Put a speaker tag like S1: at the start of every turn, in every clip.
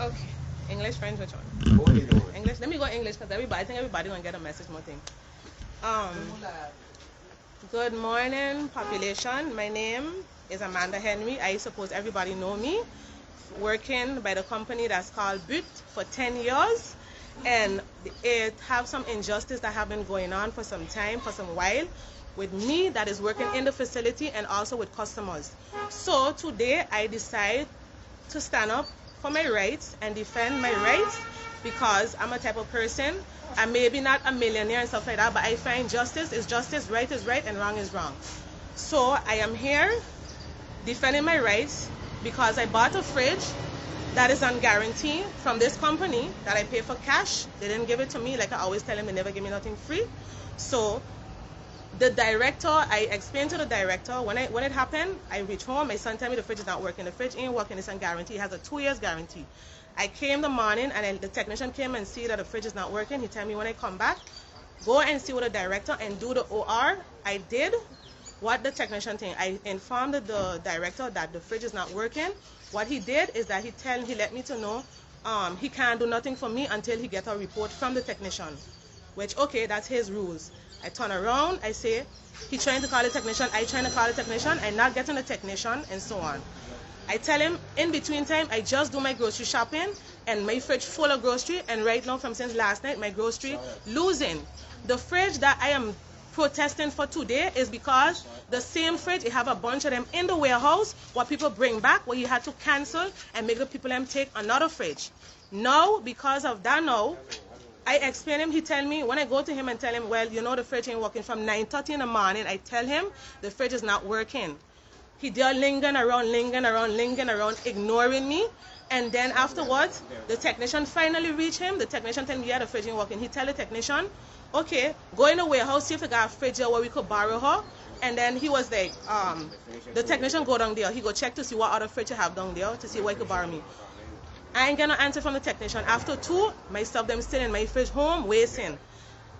S1: Okay. English, French, which one? English. Let me go English because I think everybody gonna get a message more thing. Good morning, population. My name is Amanda Henry. I suppose everybody know me. Working by the company that's called But for 10 years. And it have some injustice that have been going on for some time, for some while, with me that is working in the facility and also with customers. So today I decide to stand up for my rights and defend my rights because I'm a type of person, I'm maybe not a millionaire and stuff like that, but I find justice is justice, right is right, and wrong is wrong. So I am here defending my rights because I bought a fridge that is on guarantee from this company that I pay for cash. They didn't give it to me. Like I always tell them, they never give me nothing free. So the director, I explained to the director, when it happened, I reached home, my son told me the fridge is not working. The fridge ain't working, it's on guarantee. It has a 2 years guarantee. I came the morning and the technician came and see that the fridge is not working. He told me when I come back, go and see with the director and do the OR. I did what the technician thing. I informed the director that the fridge is not working. What he did is that he let me to know he can't do nothing for me until he gets a report from the technician, which, okay, that's his rules. I turn around, I say, he trying to call the technician, I trying to call the technician, I'm not getting the technician, and so on. I tell him, in between time, I just do my grocery shopping, and my fridge full of grocery, and right now, from since last night, my grocery losing. The fridge that I am protesting for today is because the same fridge, you have a bunch of them in the warehouse, what people bring back, what you had to cancel and make the people them take another fridge. Now, because of that now, I explain him, he tell me, when I go to him and tell him, well, you know the fridge ain't working from 9:30 in the morning, I tell him the fridge is not working. He there lingering around, ignoring me. And then afterwards, the technician finally reached him. The technician tell me, yeah, the fridge ain't working. He tell the technician, okay, go in the warehouse, see if you got a fridge here where we could borrow her. And then he was like, the technician go down there. He go check to see what other fridge you have down there to see what he could borrow me. I ain't gonna answer from the technician. After 2, my stuff them still in my fridge home, wasting.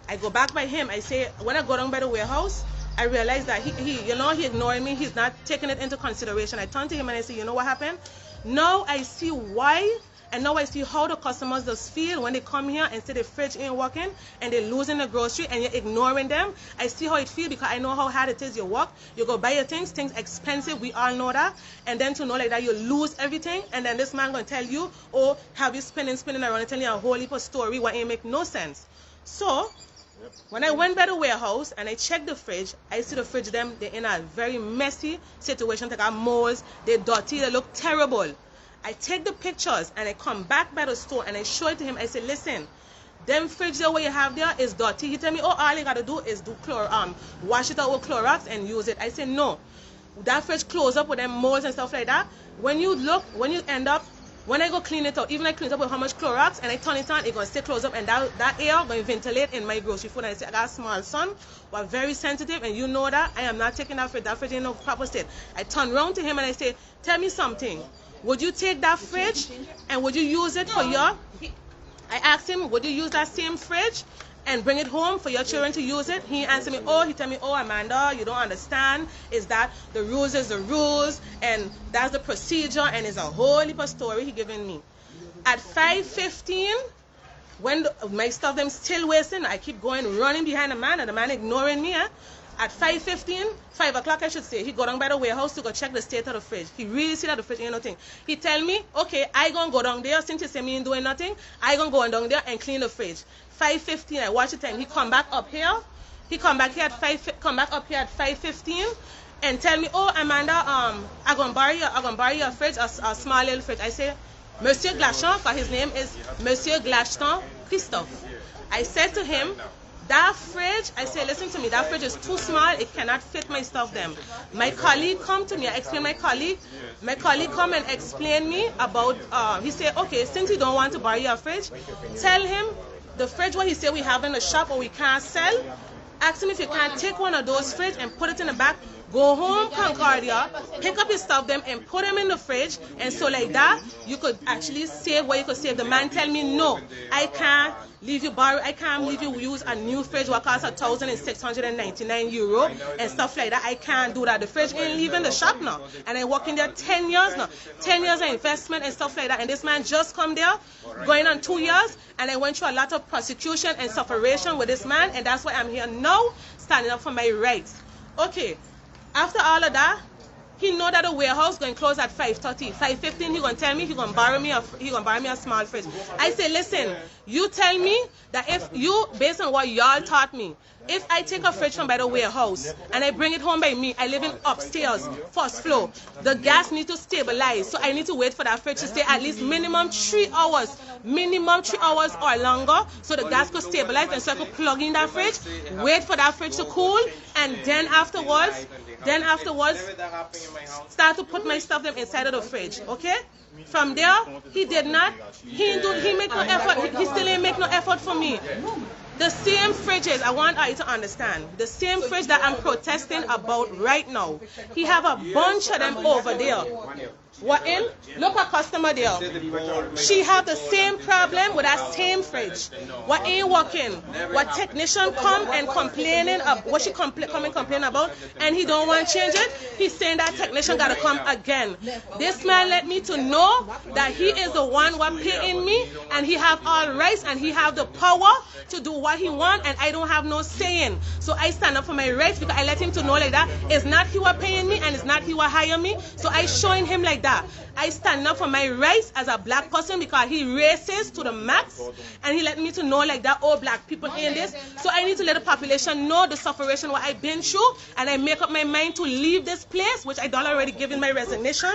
S1: I go back by him. I say, when I go down by the warehouse, I realize that he ignoring me. He's not taking it into consideration. I turn to him and I say, you know what happened? Now I see why, and now I see how the customers just feel when they come here and say the fridge ain't working and they're losing the grocery and you're ignoring them. I see how it feels because I know how hard it is. You work, you go buy your things expensive, we all know that. And then to know like that you lose everything, and then this man gonna tell you, oh, have you spinning around and telling you a whole heap of story what ain't make no sense. So when I went by the warehouse and I checked the fridge, I see the fridge they're in a very messy situation. They got moles, they're dirty, they look terrible. I take the pictures and I come back by the store and I show it to him. I say, listen, them fridge there what you have there is dirty. He tell me, oh, all you gotta do is wash it out with Clorox and use it. I say, no, that fridge close up with them moles and stuff like that. When you end up, when I go clean it out, even I clean it up with how much Clorox and I turn it on, it's going to stay closed up and that air going to ventilate in my grocery food. And I say, I got a small son who are very sensitive and you know that. I am not taking that fridge in no proper state. I turn around to him and I say, tell me something. Would you take that fridge and would you use it for your... I asked him, would you use that same fridge and bring it home for your children to use it? He answered me, he told me, oh, Amanda, you don't understand. Is that the rules is the rules and that's the procedure, and it's a whole heap of story he giving me. At 5:15, when my stuff them still wasting, I keep going running behind the man and the man ignoring me. At 5:15, 5 o'clock I should say, he go down by the warehouse to go check the state of the fridge. He really see that the fridge ain't nothing. He tell me, okay, I gonna go down there, since you say me ain't doing nothing, I gonna go down there and clean the fridge. 5:15, I watch the time. He come back up here. He come back here at 5:15 and tell me, oh, Amanda, I gonna borrow your fridge, a small little fridge. I say, Monsieur Glachon, because his name is Monsieur Glachon Christophe. I said to him, that fridge, I say, listen to me, that fridge is too small, it cannot fit my stuff them. My colleague come to me, I explain my colleague come and explain me about, he said, okay, since you don't want to borrow your fridge, tell him the fridge what he said we have in the shop or we can't sell, ask him if you can't take one of those fridge and put it in the back. Go home, Concordia, pick up your stuff them and put them in the fridge, and so like that, you could actually save what you could save. The man tell me, no, I can't leave you borrow, I can't leave you use a new fridge what costs €1,699 and stuff like that. I can't do that. The fridge ain't leaving the shop now. And I work in there 10 years now. 10 years of investment and stuff like that. And this man just come there, going on 2 years, and I went through a lot of prosecution and separation with this man, and that's why I'm here now, standing up for my rights. Okay, after all of that, he know that the warehouse going to close at 5:30. 5:15, he going to tell me he going to borrow me a small fridge. I say, listen, you tell me that if you, based on what y'all taught me, if I take a fridge from by the warehouse and I bring it home by me, I live in upstairs, first floor, the gas need to stabilize. So I need to wait for that fridge to stay at least minimum 3 hours or longer, so the gas could stabilize, and so I could plug in that fridge, wait for that fridge to cool, and then afterwards, start to put my stuff them inside of the fridge. Okay? From there, he did not. He make no effort. He still ain't make no effort for me. The same fridges, I want you to understand, the same fridge that I'm protesting about right now, he have a bunch of them over there. What in? Look at customer there. She have the same problem with that same fridge. What ain't working? What technician come and complaining of what she come and complain about, and he don't want to change it? He's saying that technician gotta come again. This man let me to know that he is the one what paying me, and he have all rights and he have the power to do what he want, and I don't have no saying. So I stand up for my rights because I let him to know like that. It's not he what paying me, and it's not he what hire me. So I showing him like that. I stand up for my rights as a black person because he racist to the max, and he let me to know like that, oh, black people in this. So I need to let the population know the separation what I've been through, and I make up my mind to leave this place, which I done already given my resignation.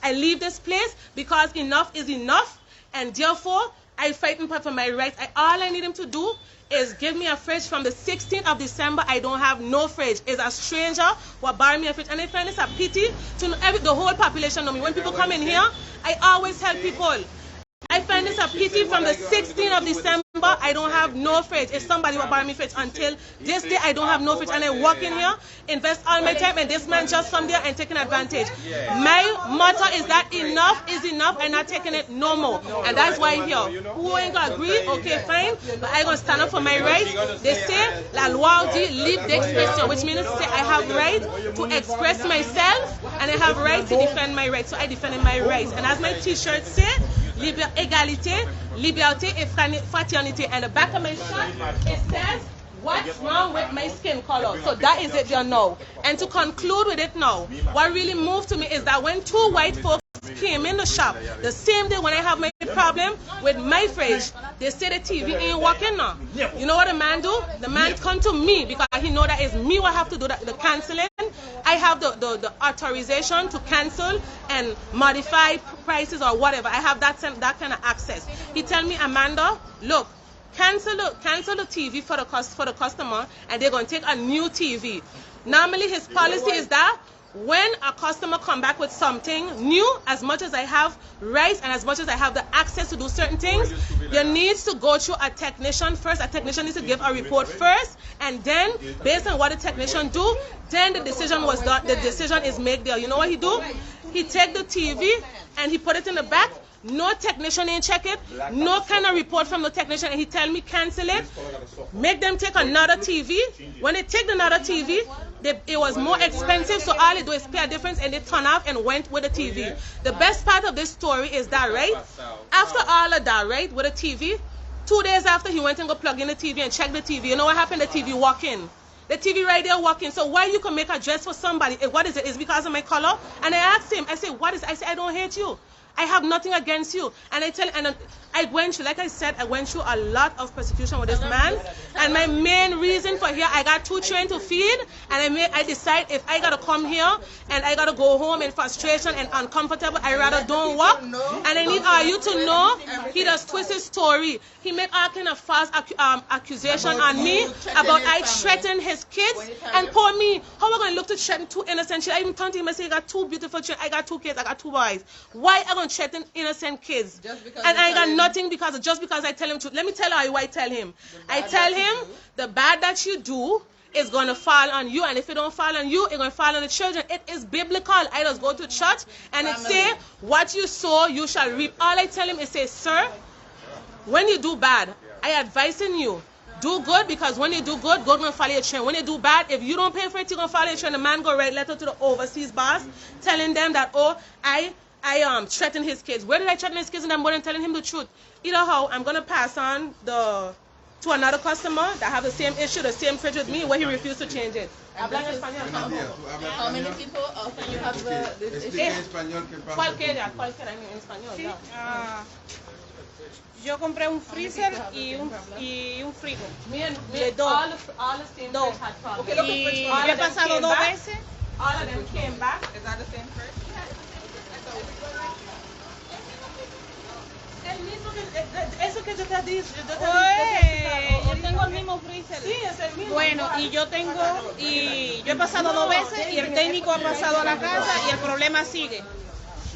S1: I leave this place because enough is enough, and therefore I fighting for my rights. All I need him to do is give me a fridge. From the 16th of December, I don't have no fridge. It's a stranger who buy me a fridge. And I find it's a pity to know the whole population know me. When people come in here, I always tell people, I find this a pity. From the 16th of December, I don't have no fridge. If somebody will buy me fridge, until this day, I don't have no fridge. And I walk in here, invest all my time, and this man just come there and taking advantage. My motto is that enough is enough. I'm not taking it no more. And that's why I'm here. Who ain't gonna agree? Okay, fine. But I gonna stand up for my rights. They say, la loi dit libre d'expression, which means to say I have right to express myself, and I have right to defend my rights. So I defended my rights. And as my t-shirt said, égalité, liberté et fraternité. And the back of my shirt, it says, what's wrong with my skin color? So that is it, you know. And to conclude with it now, what really moved to me is that when two white folks came in the shop, the same day when I have my problem with my fridge, they say the TV ain't working now. You know what the man do? The man come to me because he know that it's me who have to do the canceling. I have the authorization to cancel and modify prices or whatever. I have that kind of access. He tell me, Amanda, look, cancel the TV for the customer, and they're going to take a new TV. Normally his policy is that when a customer come back with something new, as much as I have rights and as much as I have the access to do certain things, there needs to go through a technician first. A technician needs to give a report first, and then based on what the technician do, then the decision was done. The decision is made there. You know what he do? He take the TV and he put it in the back. No technician ain't check it. No kind of report from the technician, and he tell me cancel it. Make them take another TV. When they take another TV, it was more expensive, so all they do is pay a difference, and they turn off and went with the TV. The best part of this story is that, right, after all of that, right, with the TV, 2 days after, he went and go plug in the TV and check the TV. You know what happened? The TV walk in. The TV right there walking. So why you can make a dress for somebody? What is it? It's because of my color? And I asked him, I said, what is it? I said, I don't hate you. I have nothing against you. And I went through, like I said, I went through a lot of persecution with this man. And my main reason for here, I got 2 children to feed, and I decide if I gotta come here and I gotta go home in frustration and uncomfortable, I rather don't work. And I need all you to know, he does twist his story. He make all kind of false accusation on me about I threaten his kids. And poor me, how am I gonna look to threaten 2 innocent children? I even turned to him and say, I got 2 beautiful children, I got 2 kids, I got 2 boys. Why am I gonna threaten innocent kids? And I got nothing just because I tell him truth. Let me tell you why I tell him. I tell him the bad that you do it's going to fall on you. And if it don't fall on you, it's going to fall on the children. It is biblical. I just go to church and it say, what you sow, you shall reap. All I tell him is say, sir, when you do bad, I advising you, do good, because when you do good, God going to follow your trend. When you do bad, if you don't pay for it, you're going to follow your trend. The man go write letter to the overseas boss telling them that, oh, I threatened his kids. Where did I threaten his kids? And I'm more than telling him the truth. Either how, I'm going to pass on to another customer that have the same issue, the same fridge with me, where he refused to change it.
S2: How many people often you have this issue?
S1: Cualquiera en español.
S3: Sí. Yo compré un freezer y un frigo.
S1: De
S3: dos.
S1: All the same
S3: Dos.
S1: fridge had problems.
S3: Y yo he pasado 2 veces.
S1: All of them came back.
S2: Is that the same fridge?
S1: Eso que yo te dije.
S3: Yo tengo el mismo freezer.
S1: Sí, es el mismo.
S3: Bueno, y yo he pasado 2 veces y el técnico ha pasado a la casa y el problema sigue.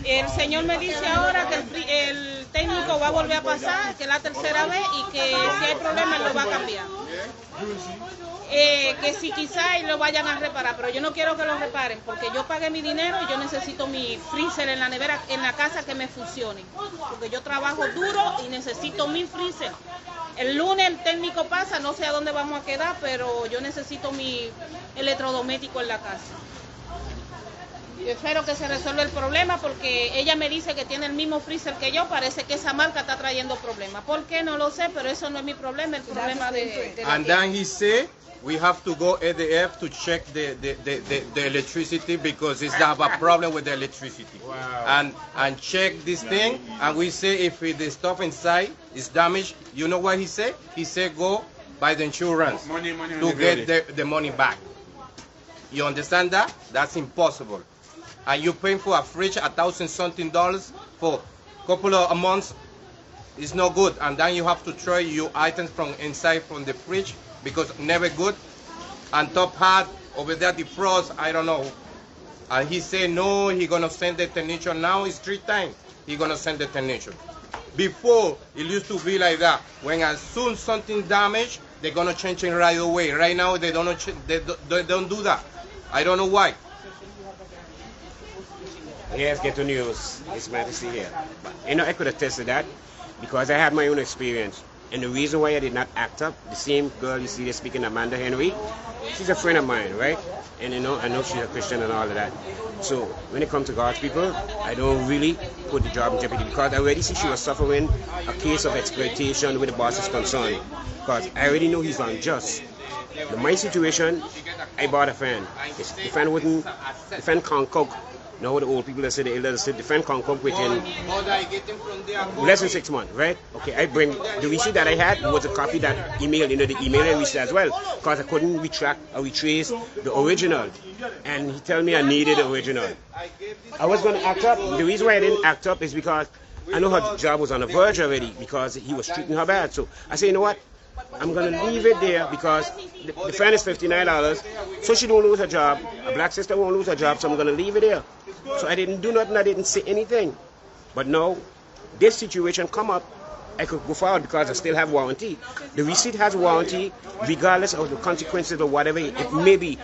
S3: El señor me dice ahora que el técnico va a volver a pasar, que es la 3ª vez, y que si hay problema él lo va a cambiar. Que si quizá lo vayan a reparar, pero yo no quiero que lo reparen porque yo pagué mi dinero y yo necesito mi freezer en la nevera, en la casa, que me funcione, porque yo trabajo duro y necesito mi freezer. El lunes el técnico pasa, no sé a dónde vamos a quedar, pero yo necesito mi electrodoméstico en la casa. Yo espero que se resuelva el problema porque ella me dice que tiene el mismo freezer que yo. Parece que esa marca está trayendo problemas. ¿Por qué? No lo sé, pero eso no es mi problema, el problema de la
S4: And then he say we have to go ADF to check the electricity because it's have a problem with the electricity. Wow. And check this thing, and we say if the stuff inside is damaged, you know what he say? He say go buy the insurance to get the money back. You understand that? That's impossible. And you're paying for a fridge $1,000-something for a couple of months. It's no good. And then you have to throw your items from inside from the fridge because never good. And top hat over there, the frost, I don't know. And he said no, he gonna send the technician. Now it's 3 times he gonna send the technician. Before it used to be like that. When as soon something damaged, they're gonna change it right away. Right now they don't do that. I don't know why.
S5: Yes, Ghetto-News. It's nice to see here. But, I could attest to that because I had my own experience. And the reason why I did not act up, the same girl you see there speaking, Amanda Henry, she's a friend of mine, right? And I know she's a Christian and all of that. So when it comes to God's people, I don't really put the job in jeopardy because I already see she was suffering a case of exploitation with the boss is concerned. Because I already know he's unjust. In my situation, I bought a fan. The fan can't cook. Now the old people that say the elders say the fan can't cook within less than 6 months, right? Okay, I bring the receipt that I had was a copy that email, the email I reached as well, because I couldn't retract or retrace the original. And he told me I needed the original. I was going to act up. The reason why I didn't act up is because I know her job was on the verge already because he was treating her bad. So I said, you know what? I'm going to leave it there because the fan is $59, so she don't lose her job. A black sister won't lose her job, so I'm going to leave it there. So I didn't do nothing, I didn't say anything. But now, this situation come up, I could go forward because I still have warranty. The receipt has warranty, regardless of the consequences or whatever it may be.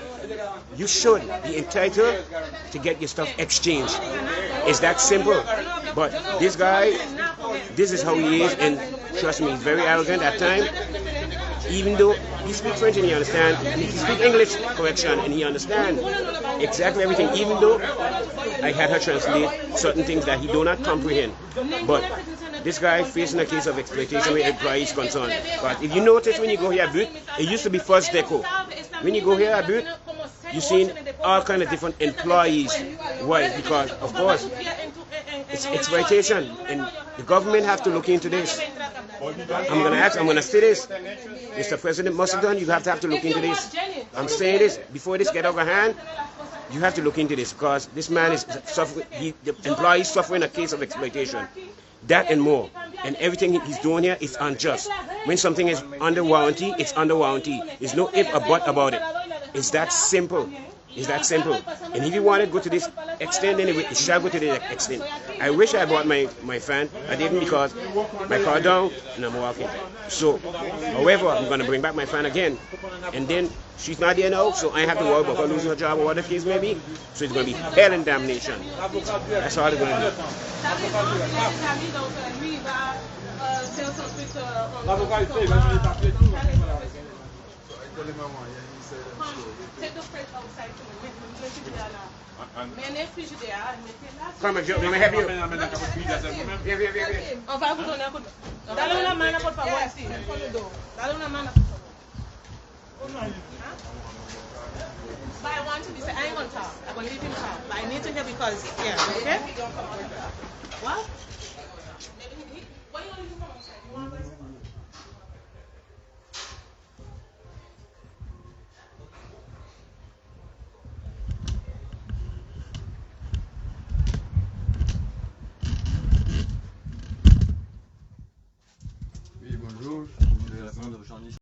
S5: You should be entitled to get your stuff exchanged. It's that simple. But this guy, this is how he is, and trust me, he's very arrogant at times. Even though he speaks French and he understands, and he speaks English correction and he understands exactly everything, even though I had her translate certain things that he do not comprehend. But this guy facing a case of exploitation where employees concerned. But if you notice when you go here at Butte, it used to be First Deco. When you go here at Butte, you've seen all kind of different employees. Why? Because of course it's exploitation, and the government have to look into this. I'm gonna say this, Mr. President Musselton, you have to look into this. I'm saying this before this get out of hand. You have to look into this because this man is suffering. The employee is suffering a case of exploitation. That and more, and everything he's doing here is unjust. When something is under warranty, it's under warranty. There's no if or but about it. It's that simple. It's that simple. And if you want to go to this extent, then it shall go to this extent. I wish I bought my fan. I didn't because my car down and I'm walking. So, however, I'm going to bring back my fan again. And then she's not there now, so I have to worry about her losing her job or whatever the case may be. So it's going to be hell and damnation. That's all it's going to do. Come on, Joe, let me help you.
S1: On va vous donner un coup de... Dale una mano, por favor. Dale una mano, por favor. But I want to be... I ain't gonna talk. I'm gonna leave him talk. But I need to hear because... Yeah, okay? What? What do you want to do from outside? You want to go?
S6: Oui, bonjour. Je voulais répondre au journaliste.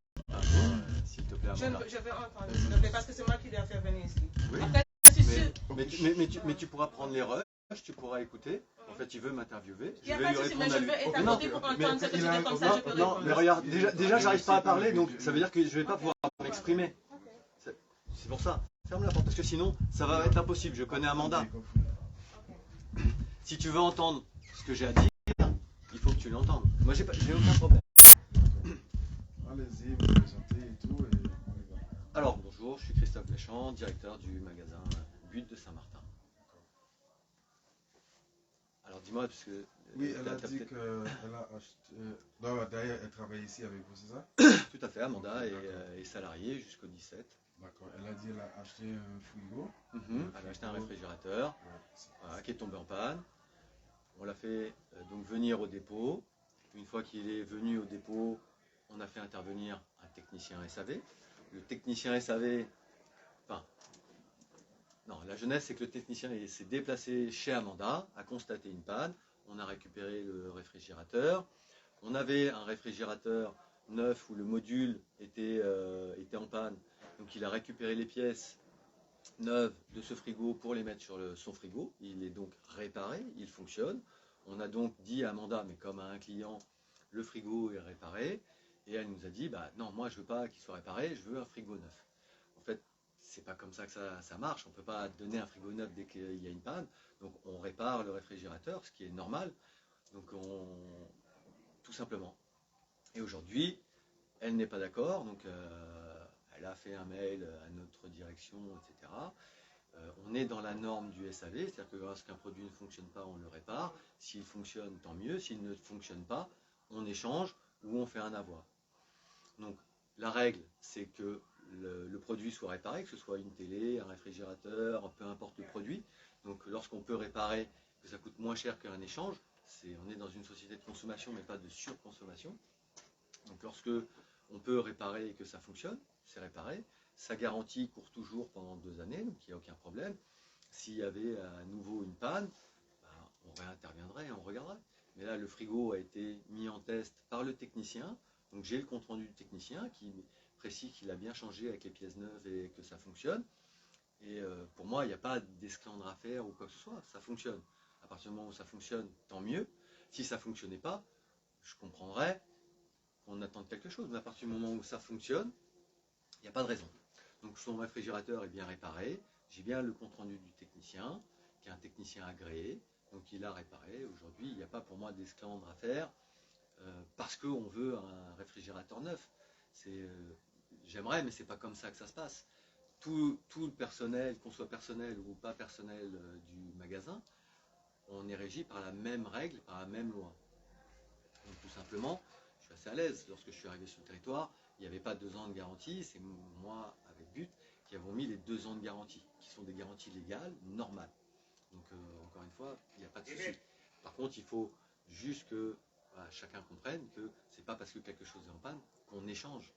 S6: S'il te plaît, Amanda.
S1: Je vais entendre, s'il te plaît, parce que c'est moi qui l'ai fait venir ici.
S6: Oui.
S1: Après, c'est sûr.
S6: Mais tu pourras prendre les rushs, tu pourras écouter. En fait, il veut m'interviewer.
S1: Il n'y a pas de souci, mais je veux être à côté pour entendre ce que tu dis, comme ça je peux répondre.
S6: Non, mais regarde, déjà j'arrive pas à parler, donc ça veut dire que je vais pas pouvoir m'exprimer. C'est pour ça. Ferme la porte, parce que sinon, ça va être impossible. Je connais Amanda. Si tu veux entendre ce que j'ai à dire, il faut que tu l'entendes. Moi, j'ai aucun problème.
S7: Allez-y, vous présentez et tout, et on y va.
S6: Alors, bonjour, je suis Christophe Deschamps, directeur du magasin But de Saint-Martin. Alors, dis-moi, parce que...
S7: Oui, elle a dit qu'elle a acheté... D'ailleurs, elle travaille ici avec vous, c'est ça?
S6: Tout à fait, Amanda est salariée jusqu'au 17.
S7: D'accord, elle a dit qu'elle a acheté un frigo.
S6: Elle a acheté un réfrigérateur voilà, qui est tombé en panne. On l'a fait donc venir au dépôt. Une fois qu'il est venu au dépôt, on a fait intervenir un technicien SAV. Le technicien SAV, enfin, non, la jeunesse, c'est que le technicien s'est déplacé chez Amanda, a constaté une panne. On a récupéré le réfrigérateur. On avait un réfrigérateur neuf où le module était en panne. Donc il a récupéré les pièces neuves de ce frigo pour les mettre sur son frigo. Il est donc réparé, il fonctionne. On a donc dit à Amanda, mais comme à un client, le frigo est réparé. Et elle nous a dit, bah non, moi je veux pas qu'il soit réparé, je veux un frigo neuf. En fait, c'est pas comme ça que ça marche. On peut pas donner un frigo neuf dès qu'il y a une panne. Donc on répare le réfrigérateur, ce qui est normal. Donc tout simplement. Et aujourd'hui, elle n'est pas d'accord. Donc elle a fait un mail à notre direction, etc. On est dans la norme du SAV, c'est-à-dire que lorsqu'un produit ne fonctionne pas, on le répare. S'il fonctionne, tant mieux. S'il ne fonctionne pas, on échange ou on fait un avoir. Donc la règle, c'est que le produit soit réparé, que ce soit une télé, un réfrigérateur, peu importe le produit. Donc lorsqu'on peut réparer, que ça coûte moins cher qu'un échange, on est dans une société de consommation, mais pas de surconsommation. Donc lorsque on peut réparer et que ça fonctionne, c'est réparé. Sa garantie court toujours pendant 2 années, donc il n'y a aucun problème. S'il y avait à nouveau une panne, ben, on réinterviendrait et on regarderait. Mais là, le frigo a été mis en test par le technicien. Donc j'ai le compte rendu du technicien qui précise qu'il a bien changé avec les pièces neuves et que ça fonctionne. Et pour moi, il n'y a pas d'esclandre à faire ou quoi que ce soit. Ça fonctionne. À partir du moment où ça fonctionne, tant mieux. Si ça ne fonctionnait pas, je comprendrais qu'on attende quelque chose. Mais à partir du moment où ça fonctionne, il n'y a pas de raison. Donc son réfrigérateur est bien réparé. J'ai bien le compte rendu du technicien, qui est un technicien agréé. Donc il a réparé. Aujourd'hui, il n'y a pas pour moi d'esclandre à faire parce qu'on veut un réfrigérateur neuf. J'aimerais, mais c'est pas comme ça que ça se passe. Tout le personnel, qu'on soit personnel ou pas personnel du magasin, on est régi par la même règle, par la même loi. Donc tout simplement, je suis assez à l'aise. Lorsque je suis arrivé sur le territoire, il n'y avait pas 2 ans de garantie. C'est moi, avec But, qui avons mis les 2 ans de garantie, qui sont des garanties légales, normales. Donc encore une fois, il n'y a pas de souci. Par contre, il faut juste que chacun comprenne que c'est pas parce que quelque chose est en panne qu'on échange.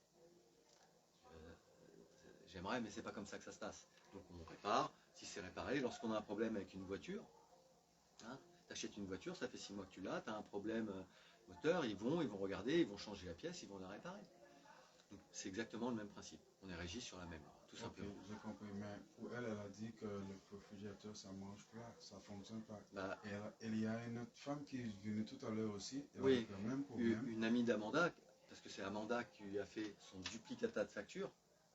S6: J'aimerais, mais c'est pas comme ça que ça se passe. Donc on répare. Si c'est réparé, lorsqu'on a un problème avec une voiture, hein, tu achètes une voiture, ça fait 6 mois que tu l'as, tu as un problème moteur, ils vont regarder, ils vont changer la pièce, ils vont la réparer. Donc c'est exactement le même principe. On est régi sur la même loi. tout simplement.
S7: J'ai compris, mais pour elle, elle a dit que le réfrigérateur, ça mange pas, ça fonctionne pas.
S6: Bah,
S7: Et il y a une autre femme qui est venue tout à l'heure aussi, elle
S6: oui,
S7: a le même problème.
S6: une amie d'Amanda, parce que c'est Amanda qui lui a fait son duplicata de facture,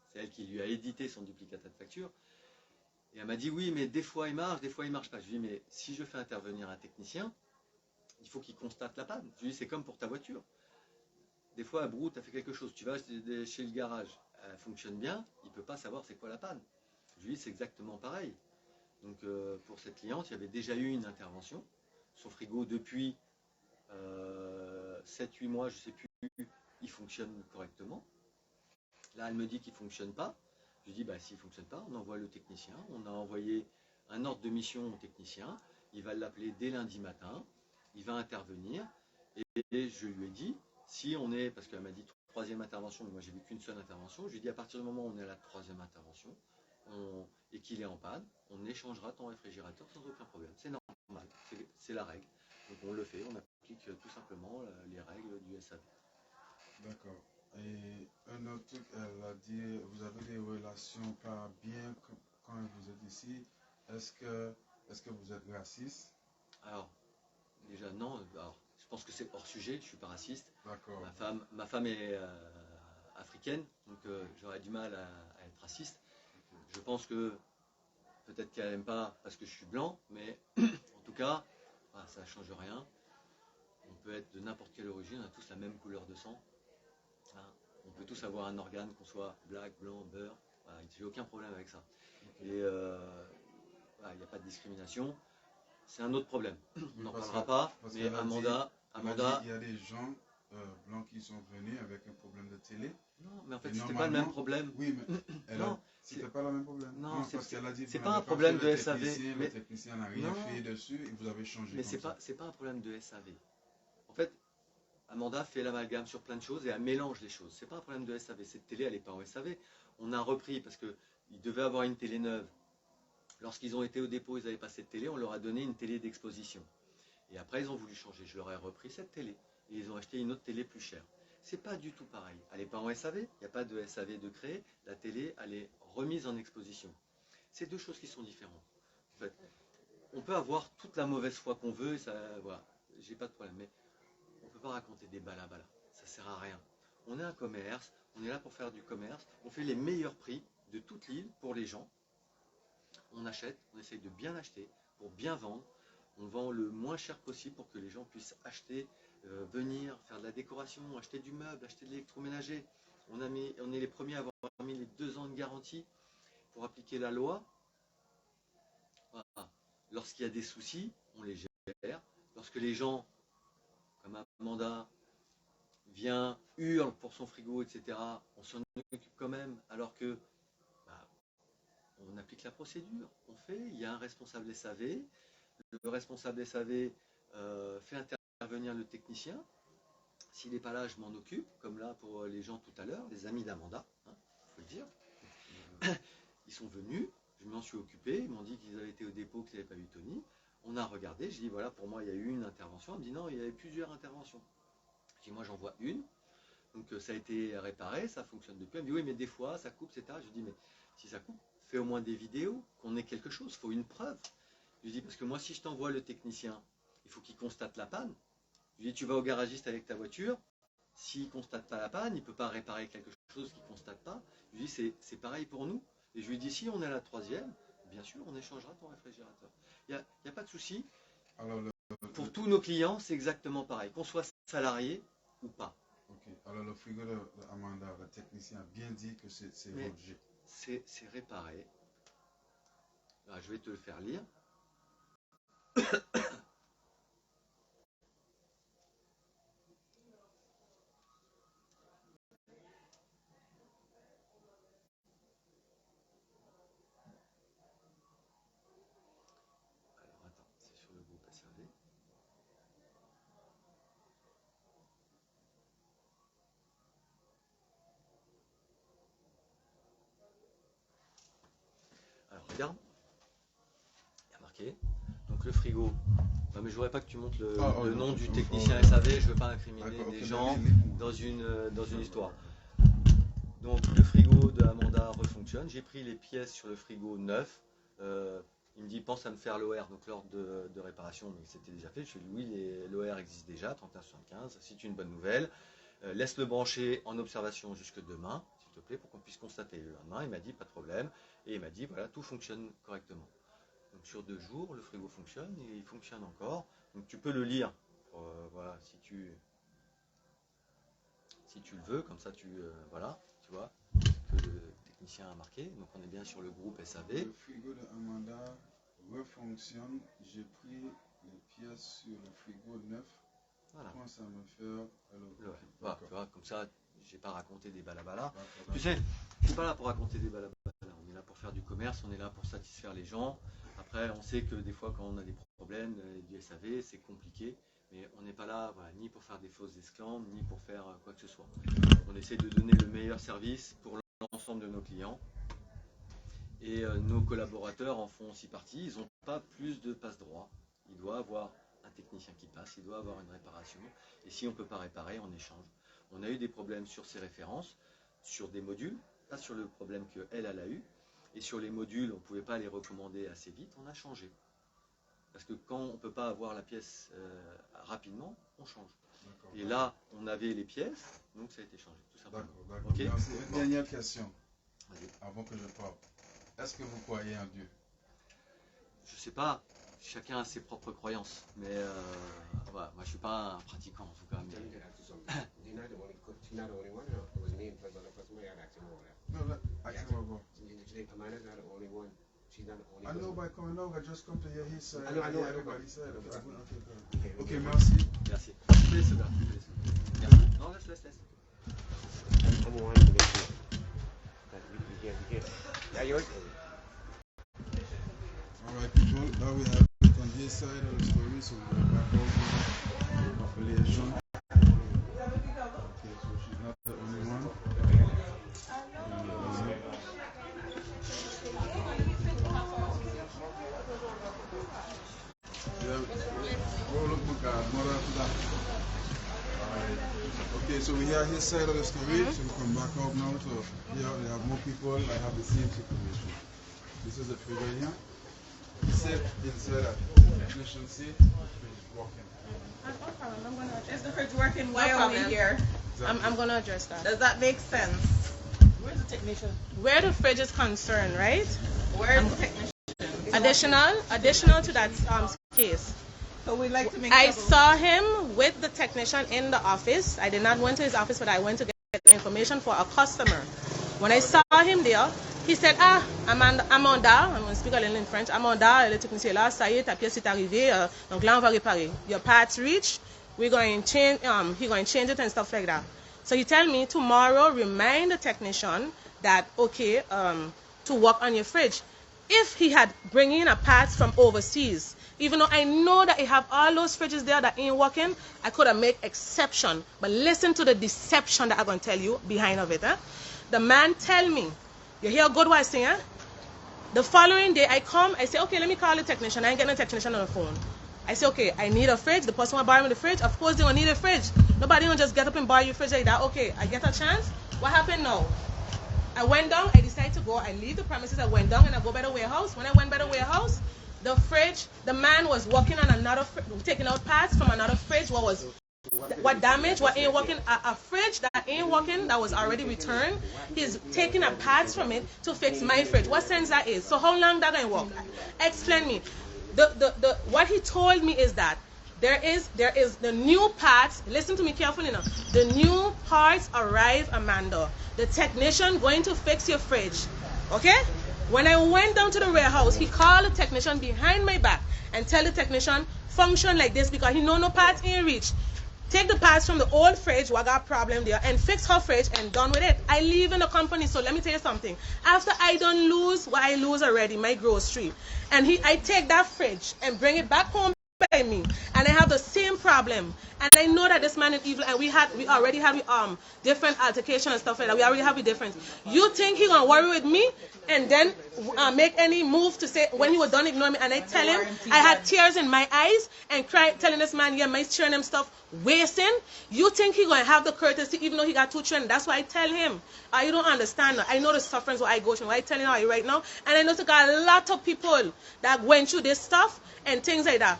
S6: c'est elle qui lui a édité son duplicata de facture, et elle m'a dit oui, mais des fois il marche, des fois il marche pas. Je lui ai dit mais si je fais intervenir un technicien, il faut qu'il constate la panne. Je lui ai dit c'est comme pour ta voiture. Des fois, à Brou, tu as fait quelque chose, tu vas chez le garage, elle fonctionne bien, il ne peut pas savoir c'est quoi la panne. Je lui dis c'est exactement pareil. Donc pour cette cliente, il y avait déjà eu une intervention. Son frigo, depuis 7-8 mois, je ne sais plus, il fonctionne correctement. Là, elle me dit qu'il ne fonctionne pas. Je lui dis, bah, s'il ne fonctionne pas, on envoie le technicien. On a envoyé un ordre de mission au technicien. Il va l'appeler dès lundi matin. Il va intervenir. Et je lui ai dit, si on est, parce qu'elle m'a dit troisième intervention, mais moi j'ai vu qu'une seule intervention, je lui ai dit à partir du moment où on est à la troisième intervention et qu'il est en panne, on échangera ton réfrigérateur sans aucun problème. C'est normal, c'est la règle. Donc on le fait, on applique tout simplement les règles du SAV.
S7: D'accord. Et un autre truc, elle a dit, vous avez des relations pas bien quand vous êtes ici. Est-ce que vous êtes raciste?
S6: Alors, déjà non, alors, je pense que c'est hors sujet, je ne suis pas raciste.
S7: D'accord.
S6: Ma femme est africaine, donc j'aurais du mal à être raciste. Je pense que peut-être qu'elle n'aime pas parce que je suis blanc, mais en tout cas, voilà, ça ne change rien. On peut être de n'importe quelle origine, on a tous la même couleur de sang. Hein. On peut tous avoir un organe, qu'on soit black, blanc, beurre. Voilà, j'ai aucun problème avec ça. Okay. Et voilà, il n'y a pas de discrimination. C'est un autre problème. On n'en parlera pas, mais Amanda...
S7: Il y a des gens blancs qui sont venus avec un problème de télé.
S6: Non, mais en fait, c'était pas le même problème.
S7: Oui, mais c'était pas le même problème.
S6: Non,
S7: parce qu'elle a dit
S6: c'est pas un problème de SAV.
S7: Le technicien n'a rien fait dessus et vous avez changé.
S6: Mais c'est pas un problème de SAV. En fait, Amanda fait l'amalgame sur plein de choses et elle mélange les choses. C'est pas un problème de SAV. Cette télé, elle n'est pas en SAV. On a repris parce qu'ils devaient avoir une télé neuve. Lorsqu'ils ont été au dépôt, ils n'avaient pas cette télé. On leur a donné une télé d'exposition. Et après, ils ont voulu changer. Je leur ai repris cette télé. Et ils ont acheté une autre télé plus chère. C'est pas du tout pareil. Elle n'est pas en SAV. Il n'y a pas de SAV de créer. La télé, elle est remise en exposition. C'est deux choses qui sont différentes. En fait, on peut avoir toute la mauvaise foi qu'on veut. Et ça, voilà, j'ai pas de problème. Mais on peut pas raconter des balabala. Ça sert à rien. On est un commerce. On est là pour faire du commerce. On fait les meilleurs prix de toute l'île pour les gens. On achète. On essaye de bien acheter pour bien vendre. On vend le moins cher possible pour que les gens puissent acheter, venir, faire de la décoration, acheter du meuble, acheter de l'électroménager. On est les premiers à avoir mis les 2 ans de garantie pour appliquer la loi. Voilà. Lorsqu'il y a des soucis, on les gère. Lorsque les gens, comme Amanda, vient, hurle pour son frigo, etc., on s'en occupe quand même, alors que on applique la procédure. On fait, il y a un responsable SAV. Le responsable SAV fait intervenir le technicien. S'il n'est pas là, je m'en occupe, comme là pour les gens tout à l'heure, les amis d'Amanda, hein, faut le dire. Ils sont venus, je m'en suis occupé, ils m'ont dit qu'ils avaient été au dépôt, qu'ils n'avaient pas vu Tony. On a regardé, je dis voilà, pour moi il y a eu une intervention. Elle me dit non, il y avait plusieurs interventions. Je dis moi j'en vois une, donc ça a été réparé, ça fonctionne depuis. Elle me dit oui, mais des fois ça coupe, etc. Je dis mais si ça coupe, fais au moins des vidéos, qu'on ait quelque chose, il faut une preuve. Je lui dis, parce que moi, si je t'envoie le technicien, il faut qu'il constate la panne. Je lui dis, tu vas au garagiste avec ta voiture, s'il ne constate pas la panne, il ne peut pas réparer quelque chose qu'il ne constate pas. Je lui dis, c'est pareil pour nous. Et je lui dis, si on est à la troisième, bien sûr, on échangera ton réfrigérateur. Il n'y a pas de souci. Pour tous nos clients, c'est exactement pareil, qu'on soit salarié ou pas.
S7: Ok, alors le frigo d'Amanda, le technicien a bien dit que c'est votre.
S6: C'est réparé. Alors, je vais te le faire lire. Alors attends, c'est sur le groupe SAV. Alors regarde, il y a marqué. Donc le frigo. Non, mais je voudrais pas que tu montes le nom du technicien SAV, je veux pas incriminer des gens dans une histoire. Donc le frigo de Amanda refonctionne. J'ai pris les pièces sur le frigo neuf. Il me dit pense à me faire l'OR, donc l'ordre de réparation, mais c'était déjà fait. Je lui ai dit oui, l'OR existe déjà, 3175, c'est une bonne nouvelle. Laisse-le brancher en observation jusque demain, s'il te plaît, pour qu'on puisse constater le lendemain. Il m'a dit pas de problème, et il m'a dit voilà, tout fonctionne correctement. Donc sur 2 jours, le frigo fonctionne, et il fonctionne encore. Donc tu peux le lire, voilà, si tu le veux, comme ça voilà, tu vois, que le technicien a marqué. Donc on est bien sur le groupe SAV.
S7: Le frigo de Amanda refonctionne. J'ai pris les pièces sur le frigo neuf.
S6: Voilà.
S7: Pense à me faire
S6: voilà, tu vois, comme ça, j'ai pas raconté des balabala. Tu sais, je suis pas là pour raconter des balabala. On est là pour faire du commerce, on est là pour satisfaire les gens. Après, on sait que des fois, quand on a des problèmes du SAV, c'est compliqué. Mais on n'est pas là, voilà, ni pour faire des fausses esclandres, ni pour faire quoi que ce soit. On essaie de donner le meilleur service pour l'ensemble de nos clients. Et nos collaborateurs en font aussi partie. Ils n'ont pas plus de passe-droit. Il doit avoir un technicien qui passe, il doit avoir une réparation. Et si on ne peut pas réparer, on échange. On a eu des problèmes sur ces références, sur des modules, pas sur le problème qu'elle a eu. Et sur les modules, on ne pouvait pas les recommander assez vite, on a changé. Parce que quand on ne peut pas avoir la pièce rapidement, on change. Et là, on avait les pièces, donc ça a été changé, tout simplement.
S7: D'accord.
S6: Okay.
S7: Une dernière question, avant que je parte. Est-ce que vous croyez en Dieu?
S6: Je ne sais pas, chacun a ses propres croyances. Mais voilà, moi, je ne suis pas un pratiquant, en tout cas. Mais...
S7: I know by coming over, just come to hear his side. I know everybody's side. Okay, merci.
S6: Merci. Non, laisse.
S7: Alright, people, now we have it on this side of the story, so we're back over the population. Okay, so she's not the only one. Okay, so we hear his side of the story, so we come back up now. So here we have more people that have the same situation. This is the figure here. Sit inside a technician seat, fridge working.
S2: Is the fridge working? Why are we here?
S7: Exactly.
S1: I'm going to address that.
S2: Does that make sense?
S1: Where's the technician? Where the fridge is concerned, right?
S2: Where's the technician?
S1: Additional to that case.
S2: So we'd like to make
S1: I saw him with the technician in the office. I did not went to his office, but I went to get information for a customer. When I saw him there, he said, Amanda, I'm going to speak a little in French. Amanda, le technicien là, ça y est, ta pièce est arrivée, donc là on va réparer. Your parts reach, we're going to change, he's going to change it and stuff like that. So he tell me tomorrow, remind the technician that, okay, to work on your fridge. If he had bring in a parts from overseas, even though I know that he have all those fridges there that ain't working, I could have made exception. But listen to the deception that I'm going to tell you behind of it. The man tell me, you hear good what I say, The following day I come, I say, okay, let me call the technician. I ain't getting a technician on the phone. I say, okay, I need a fridge. The person want to borrow me the fridge. Of course they gonna need a fridge. Nobody gonna just get up and borrow your fridge like that. Okay, I get a chance. What happened now? I went down, I decided to go, I leave the premises, I went down and I go by the warehouse. When I went by the warehouse, the fridge, the man was working on another, taking out parts from another fridge. What damaged, what ain't working, a fridge that ain't working, that was already returned. He's taking a parts from it to fix my fridge. What sense that is? So how long that gonna work? Explain me. What he told me is that there is the new parts. Listen to me carefully now. The new parts arrive, Amanda. The technician going to fix your fridge. Okay? When I went down to the warehouse, he called the technician behind my back and tell the technician function like this because he know no parts in reach. Take the parts from the old fridge, what got problem there, and fix her fridge and done with it. I leave in the company, so let me tell you something. After I done lose what I lose already, my grocery, and I take that fridge and bring it back home by me, and I have the same problem. problem. And I know that this man is evil, and we already had different altercation and stuff like that. We already have a difference. You think he gonna worry with me and then make any move to say when he was done ignoring me? And I tell him I had tears in my eyes and cry, telling this man, yeah, my children and stuff wasting. You think he gonna have the courtesy even though he got 2 children? That's why I tell him. You don't understand. I know the sufferings what I go through. I tell you right now, and I know there got a lot of people that went through this stuff and things like that.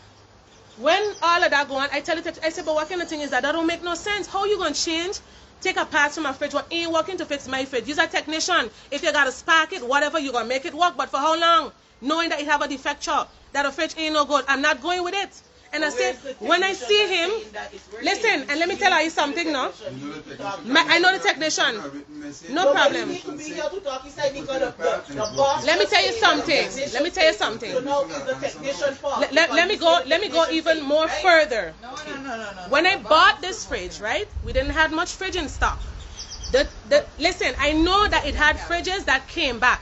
S1: When all of that go on, I tell it, I say, but what kind of thing is that? That don't make no sense. How you gonna change? Take a part from my fridge. What ain't working to fix my fridge? Use a technician. If you gotta spark it, whatever, you gonna make it work. But for how long? Knowing that you have a defecture, that a fridge ain't no good. I'm not going with it. And I say, when I see him, listen, and let me tell you something now. I know the technician. No problem. Let me tell you something. Let me tell you something. Let me go even more further. When I bought this fridge, right, we didn't have much fridge in stock. Listen, I know that it had fridges that came back.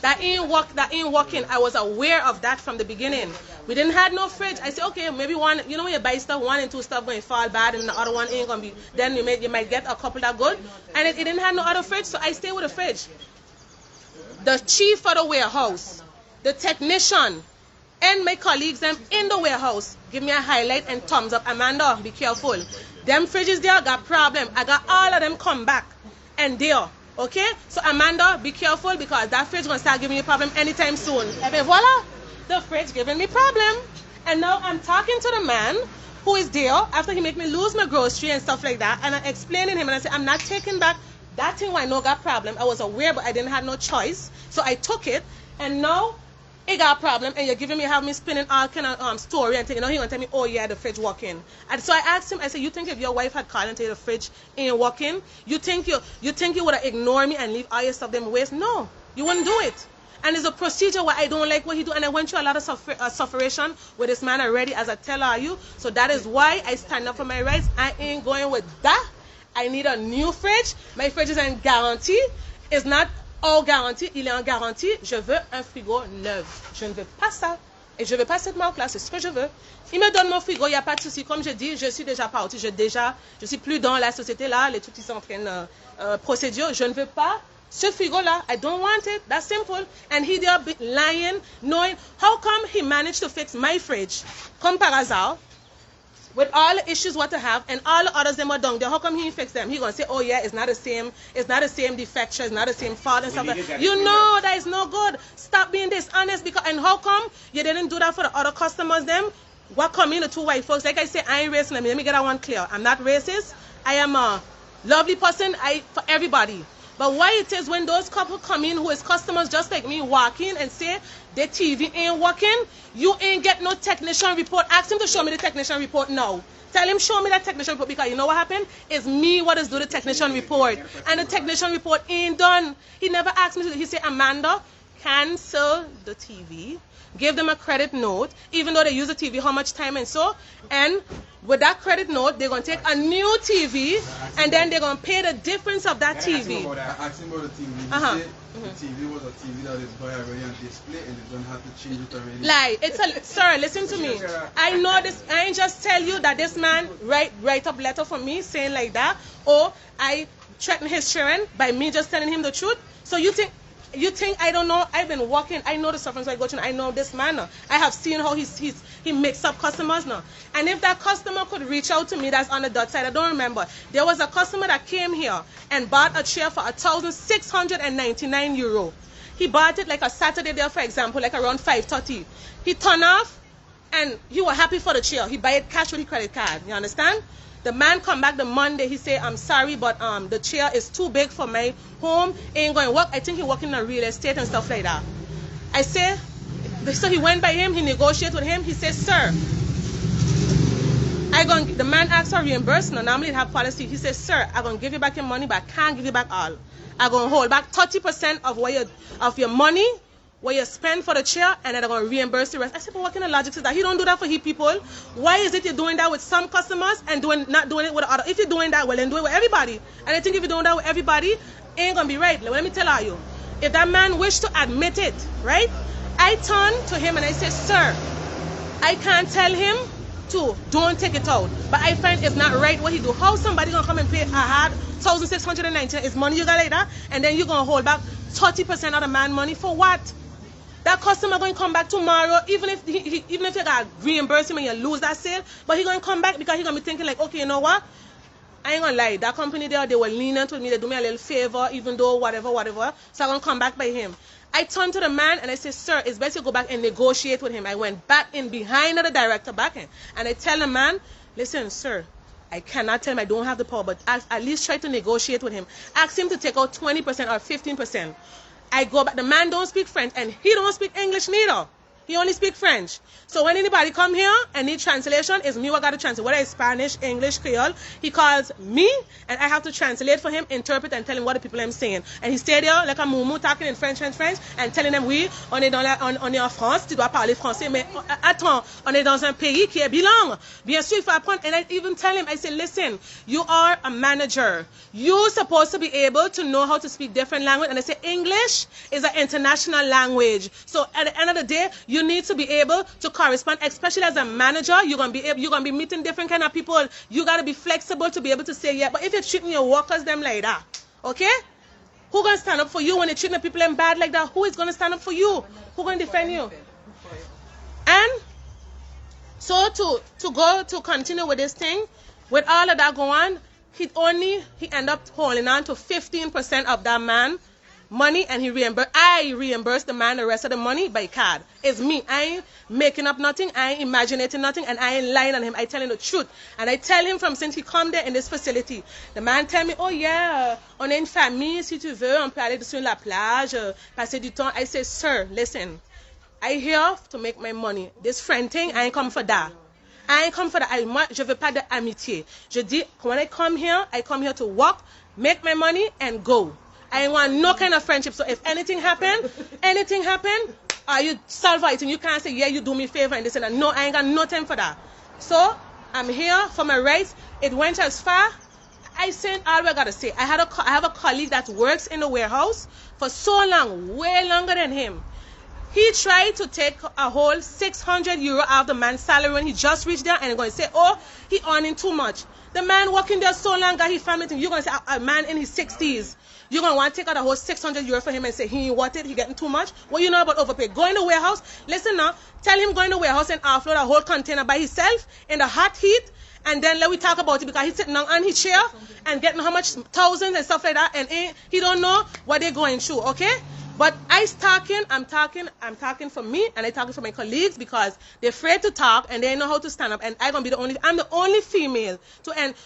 S1: That ain't working. I was aware of that from the beginning. We didn't have no fridge. I said, okay, maybe one, you know when you buy stuff, 1 and 2 stuff going to fall bad and the other one ain't going to be, then you might get a couple that good. And it didn't have no other fridge, so I stayed with a fridge. The chief of the warehouse, the technician, and my colleagues them in the warehouse give me a highlight and thumbs up. Amanda, be careful. Them fridges there got problem. I got all of them come back and there. Okay? So Amanda, be careful because that fridge gonna start giving you problem anytime soon. And then voila, the fridge giving me problem. And now I'm talking to the man who is there after he make me lose my grocery and stuff like that. And I'm explaining him and I say, I'm not taking back that thing I know got problem. I was aware but I didn't have no choice. So I took it and now it got a problem and you're giving me, have me spinning all kind of story and thinking, he gonna tell me, oh yeah, the fridge working. And so I asked him, I said, you think if your wife had called and tell you the fridge ain't working, you think you would have ignored me and leave all your stuff them waste? No, you wouldn't do it. And it's a procedure where I don't like what he do, and I went through a lot of sufferation with this man already, as I tell you. So that is why I stand up for my rights. I ain't going with that. I need a new fridge. My fridge is en garantie. It's not all garantie, il est en garantie. Je veux un frigo neuf. Je ne veux pas ça. Et je veux pas cette marque-là, c'est ce que je veux. Il me donne mon frigo, il n'y a pas de souci. Comme je dis, je suis déjà partie. Je suis plus dans la société-là. Les trucs qui sont en train de procédure. Je ne veux pas ce frigo-là. I don't want it. That's simple. And he there lying, knowing. How come he managed to fix my fridge? Comme par hasard. With all the issues what to have and all the others them are down there, how come he fix them? He gonna say, oh yeah, it's not the same defection, it's not the same fault and stuff like that. You know that is no good. Stop being dishonest because and how come you didn't do that for the other customers them? What come in the 2 white folks? Like I say, I ain't racist. Let me get that one clear. I'm not racist. I am a lovely person for everybody. But why it is when those couple come in who is customers just like me walk in and say their TV ain't working, you ain't get no technician report. Ask him to show me the technician report now. Tell him show me that technician report because you know what happened? It's me what is do the technician report. And the technician report ain't done. He never asked me to do it. He said, Amanda, cancel the TV. Give them a credit note, even though they use the TV, how much time and so. And with that credit note, they're going to take a new TV, and then they're going to pay the difference of that TV.
S7: I asked him about the TV. He said the TV was a TV that is buy already on display, and they don't have to change it already.
S1: Lie. Sir, listen to me. I know this. I ain't just tell you that this man write up letter for me saying like that, or I threaten his children by me just telling him the truth. So you think I don't know? I've been walking. I know the sufferings I go through. I know this man now. I have seen how he mixes up customers now. And if that customer could reach out to me, that's on the dot side. I don't remember. There was a customer that came here and bought a chair for €1,699. He bought it like a Saturday there, for example, like around 5:30. He turned off, and he was happy for the chair. He buy it cash with his credit card. You understand? The man come back the Monday, he say, I'm sorry, but the chair is too big for my home. Ain't going to work. I think he working in real estate and stuff like that. I say, so he went by him, he negotiated with him. He says, sir, the man asked for reimbursement. Normally they have policy. He says, sir, I'm going to give you back your money, but I can't give you back all. I'm going to hold back 30% of your money, what you spend for the chair, and then they're going to reimburse the rest. I said, but what kind of logic is that? He don't do that for his people. Why is it you're doing that with some customers and not doing it with other? If you're doing that, well, then do it with everybody. And I think if you're doing that with everybody, ain't going to be right. Let me tell you. If that man wished to admit it, right? I turned to him and I said, sir, I can't tell him to don't take it out. But I find it's not right what he do. How somebody gonna come and pay a hard 1,619 is money you got like that, and then you gonna hold back 30% of the man money for what? That customer going to come back tomorrow, even if you got to reimburse him and you lose that sale, but he going to come back because he going to be thinking like, okay, you know what? I ain't going to lie. That company there, they were lenient with me. They do me a little favor, even though whatever. So I'm going to come back by him. I turned to the man and I said, sir, it's best you go back and negotiate with him. I went back in behind the director back in. And I tell the man, listen, sir, I cannot tell him I don't have the power, but at least try to negotiate with him. Ask him to take out 20% or 15%. I go back. The man don't speak French and he don't speak English neither. He only speak French. So when anybody come here and need translation, it's me who got to translate. Whether it's Spanish, English, Creole, he calls me and I have to translate for him, interpret and tell him what the people are saying. And he stay there like a moumou talking in French and telling them, oui, on est en France, tu dois parler français, mais attends, on est dans un pays qui est bilingue. Bien sûr, il faut apprendre. And I even tell him, I say, listen, you are a manager. You're supposed to be able to know how to speak different language. And I say, English is an international language. So at the end of the day, you need to be able to correspond, especially as a manager. You're gonna be meeting different kind of people. You gotta be flexible to be able to say yeah. But if you're treating your workers them like that, okay? Who gonna stand up for you when you're treating the people them bad like that? Who is gonna stand up for you? Who gonna defend you? And so to continue with this thing, with all of that going on, he ended up holding on to 15% of that man money, and I reimbursed the man the rest of the money by card. It's me. I ain't making up nothing. I ain't imaginating nothing, and I ain't lying on him. I tell him the truth. And I tell him from since he come there in this facility, the man tell me, oh yeah, on est une famille, si tu veux, on peut aller sur la plage, passer du temps. I say, sir, listen, I here to make my money. This friend thing, I ain't come for that. I ain't come for that. Moi, je veux pas d'amitié. Je dis, when I come here to work, make my money, and go. I want no kind of friendship. So if anything happen, you solve it and you can't say, yeah, you do me a favor and this and that. No, I ain't got no time for that. So I'm here for my rights. It went as far. I said all I gotta say. I have a colleague that works in the warehouse for so long, way longer than him. He tried to take a whole 600 euro out of the man's salary when he just reached there, and going to say, oh, he earning too much. The man working there so long, got his family thing. You're going to say, a man in his 60s, you're going to want to take out a whole 600 euro for him and say, he ain't worth it, he getting too much? What you know about overpay? Go in the warehouse, listen now, tell him go in the warehouse and offload a whole container by himself in the hot heat, and then let we talk about it, because he's sitting down on his chair and getting how much thousands and stuff like that, and he don't know what they're going through, okay? But I'm talking for me, and I'm talking for my colleagues, because they're afraid to talk and they know how to stand up. And I'm the only female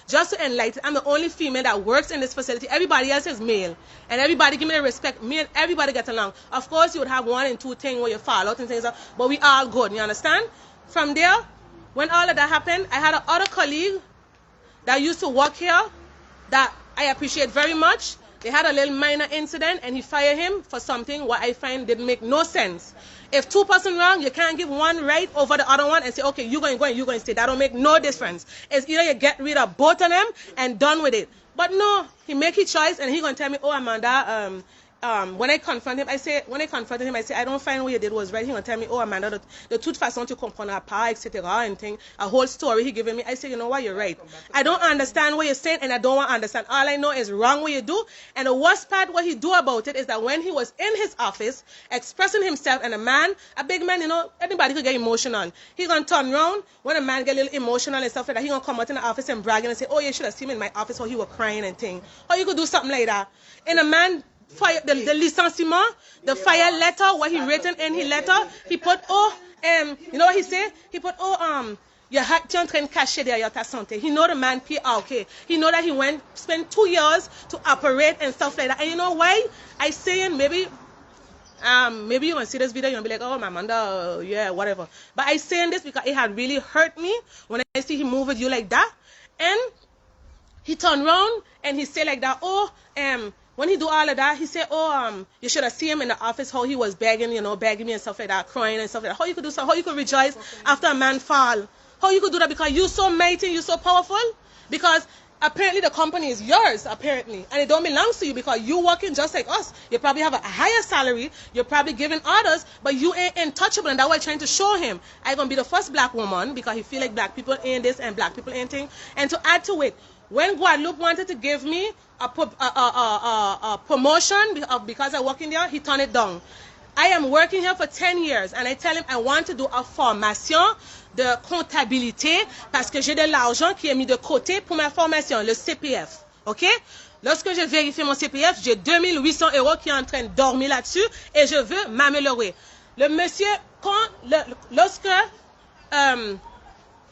S1: just to enlighten. I'm the only female that works in this facility. Everybody else is male, and everybody give me the respect. Me and everybody get along. Of course, you would have one and two things where you fall out and things, but we all good. You understand? From there, when all of that happened, I had another colleague that used to work here that I appreciate very much. They had a little minor incident and he fired him for something what I find didn't make no sense. If two persons wrong, you can't give one right over the other one and say, okay, you're going to stay. That don't make no difference. It's either you get rid of both of them and done with it. But no, he make his choice and he going to tell me, oh, Amanda, when I confront him, I say, I don't find what you did was right. He gonna tell me, oh Amanda, de toute façon tu comprends pas, etc. and thing. A whole story he giving me. I say, you know what, you're right. I don't understand what you're saying, and I don't want to understand. All I know is wrong what you do. And the worst part, what he do about it is that when he was in his office expressing himself, and a big man, you know, anybody could get emotional. He gonna turn around when a man get a little emotional and stuff like that. He gonna come out in the office and bragging and say, oh, you should have seen him in my office how he was crying and thing. How you could do something like that? And a man. Fire, the licenciement, the fire letter, what he written in his letter, he put, you know what he said? He put, your heart tu es en train de cacher derrière ta santé. He know the man okay. He know that he spent 2 years to operate and stuff like that. And you know why? I saying maybe you're gonna see this video, you're gonna be like, oh my Amanda, yeah, whatever. But I saying this because it had really hurt me when I see him move with you like that. And he turned around and he said like that, when he do all of that, he said, you should have seen him in the office, how he was begging me and stuff like that, crying and stuff like that. How you could do so? How you could rejoice after a man fall? How you could do that? Because you so mighty, you so powerful? Because apparently the company is yours, apparently, and it don't belong to you because you working just like us. You probably have a higher salary, you're probably giving orders, but you ain't untouchable, and that's what I'm trying to show him. I'm going to be the first black woman because he feel like black people ain't this and black people ain't thing. And to add to it, when Guadalupe wanted to give me a promotion because I work in there, he turned it down. I am working here for 10 years, and I tell him I want to do a formation de comptabilité parce que j'ai de l'argent qui est mis de côté pour ma formation, le CPF. OK? Lorsque je vérifie mon CPF, j'ai 2800 € qui est en train de dormir là-dessus et je veux m'améliorer. Le monsieur, lorsque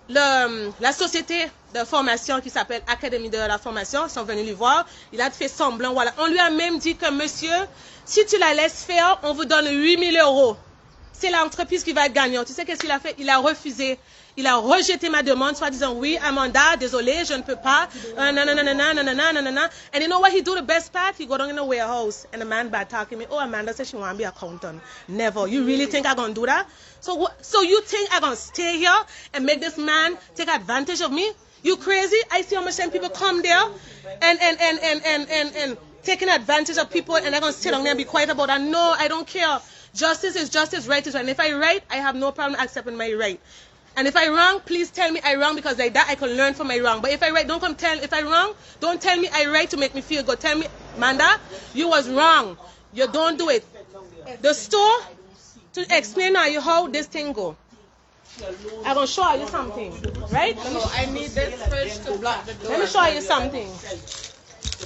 S1: la société de formation qui s'appelle Académie de la formation sont venus lui voir, il a fait semblant, voilà. On lui a même dit que monsieur, si tu la laisses faire, on vous donne 8000 €. C'est l'entreprise qui va être gagnante. Tu sais qu'est-ce qu'il a fait? Il a refusé. Il a rejeté ma demande, soit disant, oui, Amanda, désolé, je ne peux pas. And you know what he do the best part? He go down in the warehouse, and the man bad talking me, oh, Amanda said she want to be an accountant. Never. You really think I'm going to do that? So you think I'm going to stay here and make this man take advantage of me? You crazy? I see how much time people come there and taking advantage of people, and they're going to sit down there and be quiet about that. No, I don't care. Justice is justice, right is right. And if I right, I have no problem accepting my right. And if I wrong, please tell me I wrong, because like that I can learn from my wrong. But if I right, don't come tell. If I wrong, don't tell me I right to make me feel good. Tell me, Manda, you was wrong. You don't do it. The store, to explain now how this thing go. I'm going to show you something, right?
S2: No, I need this fridge to block the door.
S1: Let me show you something.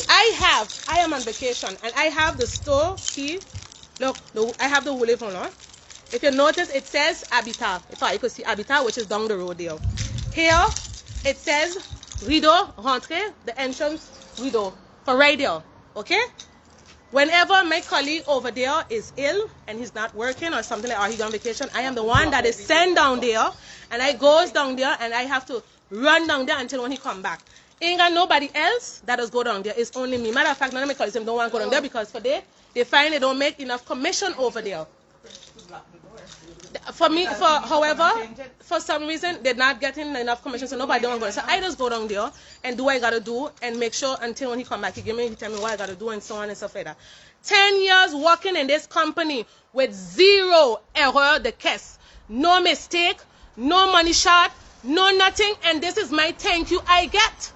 S1: I am on vacation, and I have the store key. Look, I have the Woolly phone on. If you notice, it says Habitat. You can see Habitat, which is down the road there. Here, it says Rideau, rentrée, the entrance Rideau, for right there, okay? Whenever my colleague over there is ill and he's not working or something like, or he's on vacation, I am the one that is sent down there, and I goes down there, and I have to run down there until when he come back. Ain't got nobody else that does go down there. It's only me. Matter of fact, none of my colleagues don't want to go down there because they find they don't make enough commission over there. However, for some reason, they're not getting enough commission, so nobody don't want to go. So I just go down there and do what I got to do and make sure until when he come back, he tell me what I got to do and so on and stuff like that. 10 years working in this company with zero error de caisse. No mistake, no money shot, no nothing, and this is my thank you I get.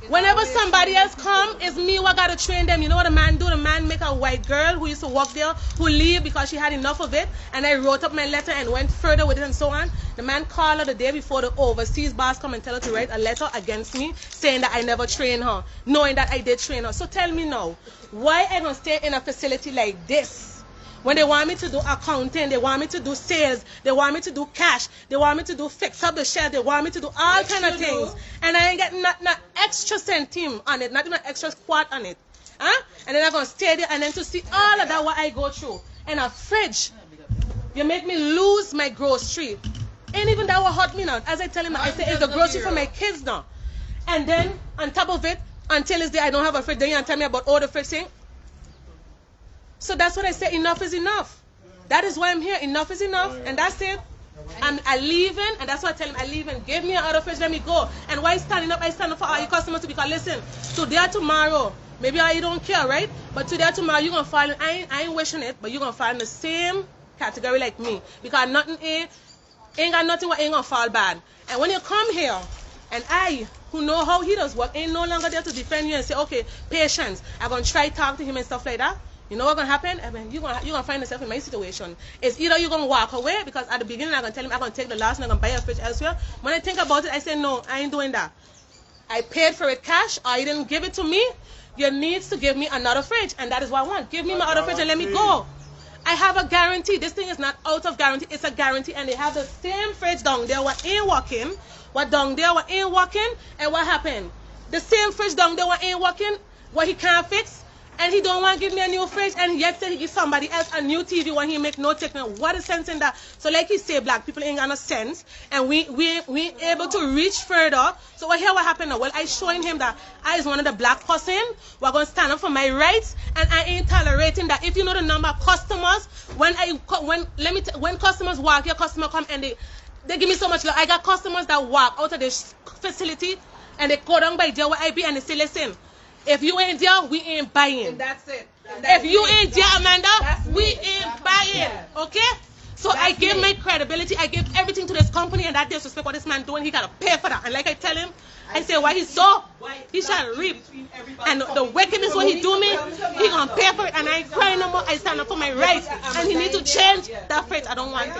S1: Whenever somebody else come, it's me who got to train them. You know what the man do? The man make a white girl who used to work there, who leave because she had enough of it, and I wrote up my letter and went further with it and so on. The man called her the day before the overseas boss come and tell her to write a letter against me, saying that I never trained her, knowing that I did train her. So tell me now, why I gonna stay in a facility like this? When they want me to do accounting, they want me to do sales, they want me to do cash, they want me to do fix up the shelf, they want me to do all kind of things. And I ain't get not extra centime on it, not even an extra squat on it. Huh? And then I'm going to stay there and then to see all of that what I go through. And a fridge, you make me lose my grocery. Ain't even that what hurt me now. As I tell him, I say it's the grocery for my kids now. And then on top of it, until this day I don't have a fridge, then you tell me about all the fridge thing. So that's what I say, enough is enough. That is why I'm here. Enough is enough, and that's it. I'm leaving, and that's why I tell him I leave and give me another fridge, let me go. And why standing up? I stand up for all your customers to because listen, today or tomorrow, maybe you don't care, right? But today or tomorrow you're gonna fall in, I ain't wishing it, but you're gonna fall in the same category like me. Because nothing ain't got nothing what ain't gonna fall bad. And when you come here, and I, who know how he does work, ain't no longer there to defend you and say, okay, patience, I'm gonna try to talk to him and stuff like that. You know what's going to happen? I mean, you're gonna find yourself in my situation. It's either you're going to walk away, because at the beginning I'm going to tell him I'm going to take the loss and I'm going to buy a fridge elsewhere. When I think about it, I say, no, I ain't doing that. I paid for it cash, or you didn't give it to me. You need to give me another fridge, and that is what I want. Give me my other fridge and let me go. I have a guarantee. This thing is not out of guarantee. It's a guarantee, and they have the same fridge down there what ain't working, what down there what ain't working, and what happened? The same fridge down there what ain't working, what he can't fix, and he don't want to give me a new fridge, and yet say he give somebody else a new TV when he make no technique. What is sense in that? So like he say, black people ain't got no sense, and we able to reach further. So what happened now? Well, I showing him that I is one of the black person. We're going to stand up for my rights, and I ain't tolerating that. If you know the number of customers, when customers walk, your customer come and they give me so much love. I got customers that walk out of this facility and they go down by there where I be and they say, listen, if you ain't there, we ain't buying.
S2: And that's it.
S1: If you ain't there, Amanda, we ain't buying. Okay? So I give my credibility, I give everything to this company, and that disrespect what this man doing, he gotta pay for that. And like I tell him, I say, why he so, he shall reap. And the wickedness what he do me, he gonna pay for it. And I ain't crying no more. I stand up for my rights. And he need to change that phrase. I don't want it.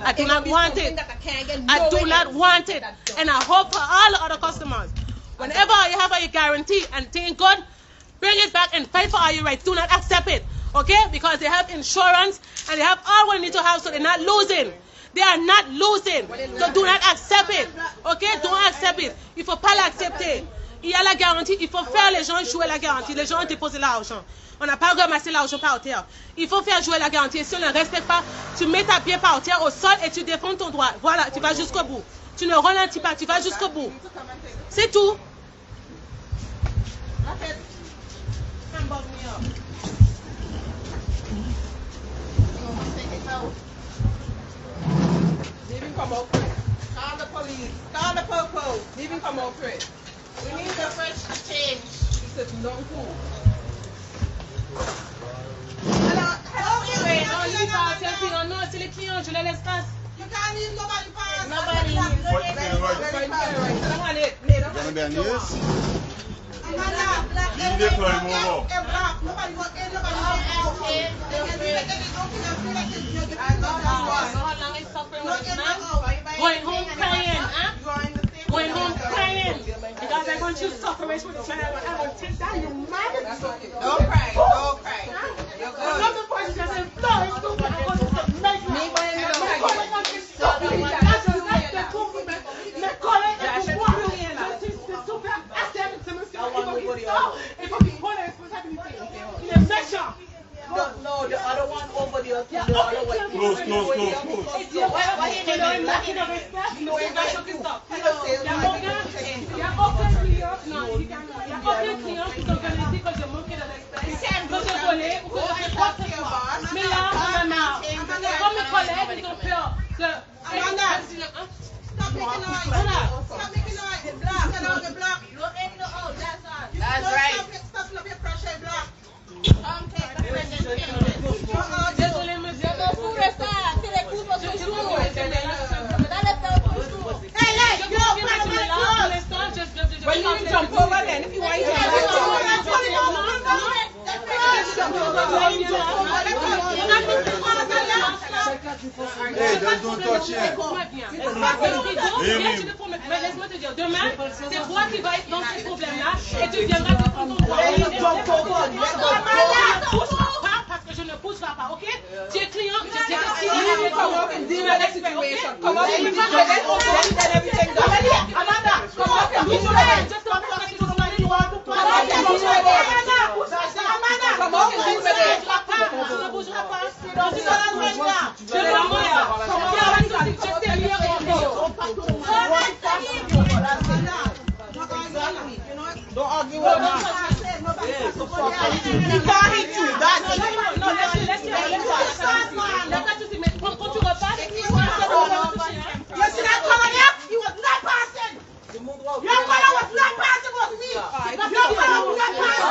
S1: I do not want it. I do not want it. And I hope for all the other customers, whenever you have a guarantee and thing good, bring it back and fight for all your rights. Do not accept it. Okay? Because they have insurance and they have all what they need to have, so they're not losing. They are not losing. So do not accept it. Ok? Don't accept it. Il ne faut pas l'accepter. Il y a la garantie. Il faut faire les gens jouer la garantie. Les gens ont déposé l'argent. On n'a pas ramassé l'argent par terre. Il faut faire jouer la garantie. Et si on ne respecte pas, tu mets ta pied par terre au sol et tu défends ton droit. Voilà, tu vas jusqu'au bout. Tu ne ralentis pas, tu vas jusqu'au bout. C'est tout.
S2: Leave him come out quick. Call the police. Call the popo. Leave him come out quick. We need the fresh change. He said no food.
S1: Non, c'est les clients, je les laisse pas.
S2: You can't leave nobody pass.
S1: Nobody. Going home crying, huh? Going home crying. Because I want you to suffer with the child. I will take that, you mad?
S2: Don't cry. Don't cry. You're good.
S1: Another person just said, no, it's stupid. I'm going to make me.
S2: No, the other one over the other way.
S7: Close.
S2: That's right. But you can jump over then if you want to
S7: Hey, don't touch him.
S1: Laisse-moi te dire, demain, c'est toi qui vas être dans ce problème-là et tu viendras défendre ton droit. Parce que je ne pousse pas, ok? Tu es client, je sais que si you come up and deal with the situation. Come up and deal with it, then everything done. Amanda, come up and deal with it. Just come up and deal with it. Amanda, come up and deal with it. Tu ne bougeras pas. Tu seras loin là. Je le vois. Je t'ai mis
S2: Don't argue with me. He can't hit you. That's it.
S1: Non, quand tu repasses,
S2: You see that color there? He was not passing. Your color was not passing with me. Your color was not passing.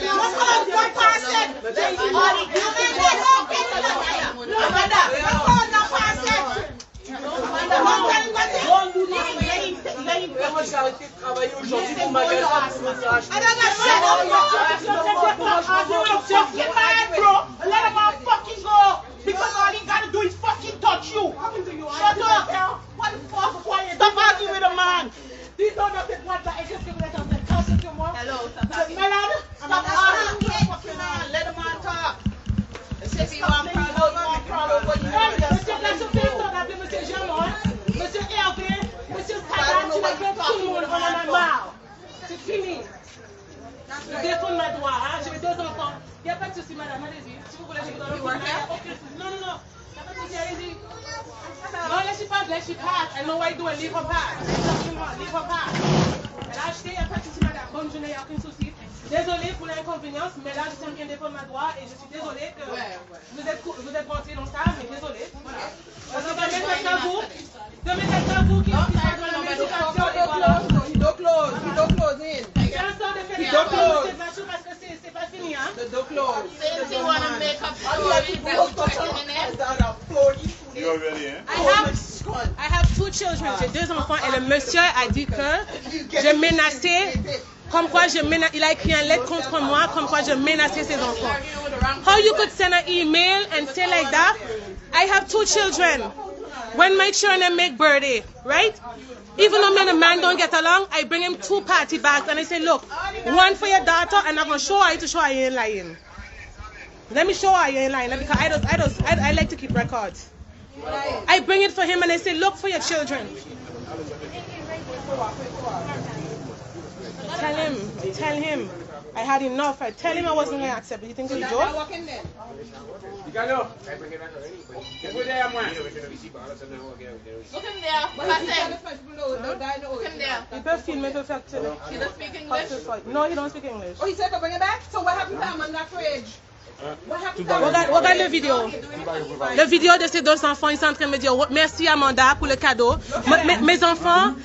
S2: Your color was not passing. Amanda, your color was not passing. Don't do nothing. Just get mad, bro. Let him all fucking go. Because all he gotta do is fucking touch you. Shut up. What the fuck? Stop arguing with a man. These are not the ones that I just give it to more. Hello, stop arguing with a fucking man. Let the man talk. If you want crawl over you.
S1: Monsieur Blachoufin, appelez Monsieur Jamon, Monsieur Hervé, Monsieur Sada, tu l'appelles tout le monde, on en a marre. C'est fini. Je défends ma droit, hein? J'ai 2 enfants. Il n'y a pas de souci, madame, allez-y. Si vous voulez, je vous donne le coup. Non. Il n'y a pas de souci, allez-y. Non, let she pass. I know what you do and leave her pass. Leave her pass. Elle a acheté, il n'y a pas de souci, madame. Bonne journée, il n'y a aucun souci. Désolée pour l'inconvénient, mais là, je tiens bien défendre ma droit et je suis désolée que vous êtes rentré dans ça, mais désolée. Voilà. Parce que demain, c'est à vous qui va dans la médication et voilà. I have two children, j'ai 2 enfants et le monsieur a dit que je menaçais, comme quoi il a écrit une lettre contre moi, comme quoi je menaçais ses enfants. How you could send an email and say like that? I have 2 children. When my children make birthday, right? Even though me and the man don't get along, I bring him 2 party bags and I say, look, one for your daughter and I'm going to show her to show her you ain't lying. Let me show her you ain't lying because I like to keep records. I bring it for him and I say, look for your children. Tell him. I had enough. I tell him I wasn't going to accept it. You think it's a joke? Look him there. What I said? Look him there. People feel me perfect. He doesn't speak English? No, he don't speak English.
S2: Oh, he said to bring it back? So what happened to him on that fridge?
S1: Regarde le vidéo. Le vidéo de ces 2 enfants, ils sont en train de me dire merci Amanda pour le cadeau. Mes enfants,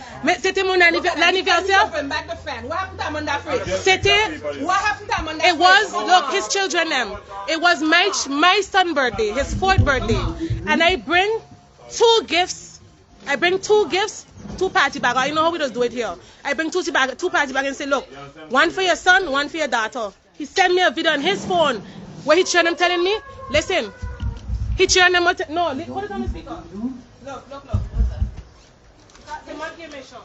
S1: c'était mon l'anniversaire. C'était, it was, look, his children them. It was my son's birthday, his 4th birthday. And I bring 2 gifts. I bring 2 gifts, 2 party bags. You know how we just do it here. I bring 2 party bags and say, look, one for your son, one for your daughter. He sent me a video on his phone. Where he turned him telling me, listen, he turned him, no, put it on the speaker. Look. C'est moi qui ai méchant.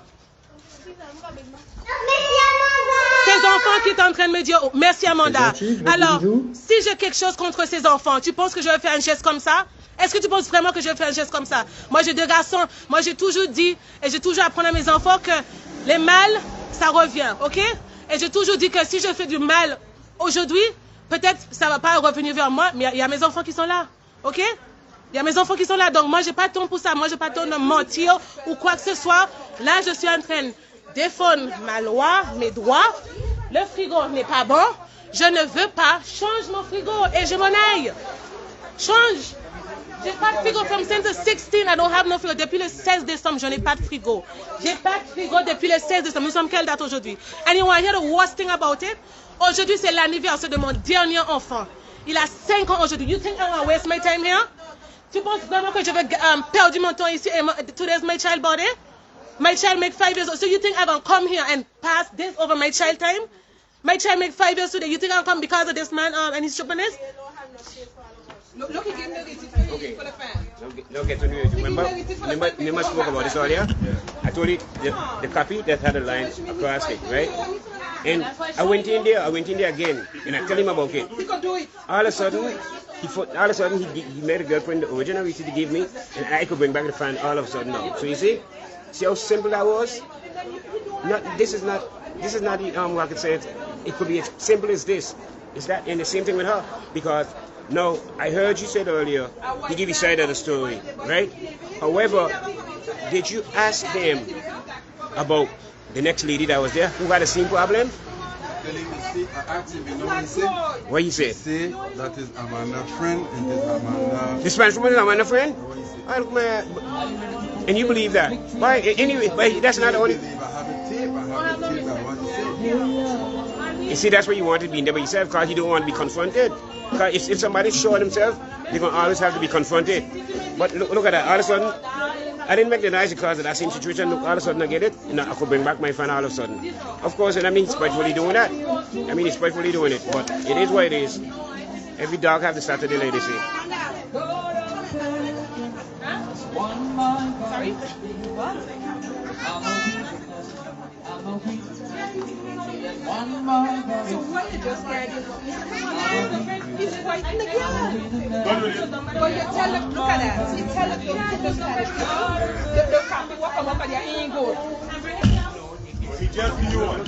S1: Ces enfants qui sont en train de me dire, oh, merci Amanda. Alors, si j'ai quelque chose contre ces enfants, tu penses que je vais faire un geste comme ça? Est-ce que tu penses vraiment que je vais faire un geste comme ça? Moi, j'ai 2 garçons. Moi, j'ai toujours dit, et j'ai toujours appris à mes enfants que les mal, ça revient, ok? Et j'ai toujours dit que si je fais du mal aujourd'hui, peut-être ça ne va pas revenir vers moi, mais il y a mes enfants qui sont là, ok? Il y a mes enfants qui sont là, donc moi, je n'ai pas de temps pour ça. Moi, je n'ai pas de temps de mentir ou quoi que ce soit. Là, je suis en train de défendre ma loi, mes droits. Le frigo n'est pas bon. Je ne veux pas. Change mon frigo et je m'en aille. Change. J'ai pas de frigo from since the 16. I don't have no frigo. Depuis le 16 décembre, je n'ai pas de frigo. J'ai pas de frigo depuis le 16 décembre. Nous sommes quelle date aujourd'hui? And you want to hear the worst thing about it? Aujourd'hui, c'est l'anniversaire de mon dernier enfant. Il a 5 ans aujourd'hui. You think I'm going to waste my time here? Tu penses vraiment que je vais perdre mon temps ici? Today's my child birthday? My child make 5 years old. So you think I'm going to come here and pass this over my child time? My child make 5 years today. You think I'll come because of this man and his stupidness?
S2: Look, he gave me this for the fan.
S5: Now get to news. Remember spoke about this earlier? I told you the copy that had a line across it, right? And I went in there again, and I tell him about it.
S2: He could do it.
S5: All of a sudden, he made a girlfriend the original receipt he gave me, and I could bring back the fan all of a sudden now. So you see how simple that was? This is not what I could say. It could be as simple as this. It's that, and the same thing with her, because now I heard you said earlier he gave you side of the story, right? However, did you ask them about the next lady that was there who had the same problem?
S7: I asked him, you know what he said?
S5: What he said?
S7: He said that is Amanda's friend and this Amanda.
S5: The Spanish woman is Amanda's friend?
S7: What he said.
S5: I look, man. And you believe that? Why? Anyway, but that's not the only.
S7: I have a tape. I want to say.
S5: You see, that's where you want to be in there by yourself, because you don't want to be confronted. Because if somebody showed themselves, they're going to always have to be confronted. But look at that. All of a sudden, I didn't make the noise because of that same situation. Look, all of a sudden I get it, and I could bring back my fan all of a sudden. Of course, and I mean, he's spitefully doing that. I mean, he's spitefully doing it, but it is what it is. Every dog has the Saturday, like they say.
S1: Sorry?
S2: So what you just scared you? He's quite in the yard. But you tell him, look at that. You tell him, look at it. The copy will come up and you ain't good.
S7: He just be on.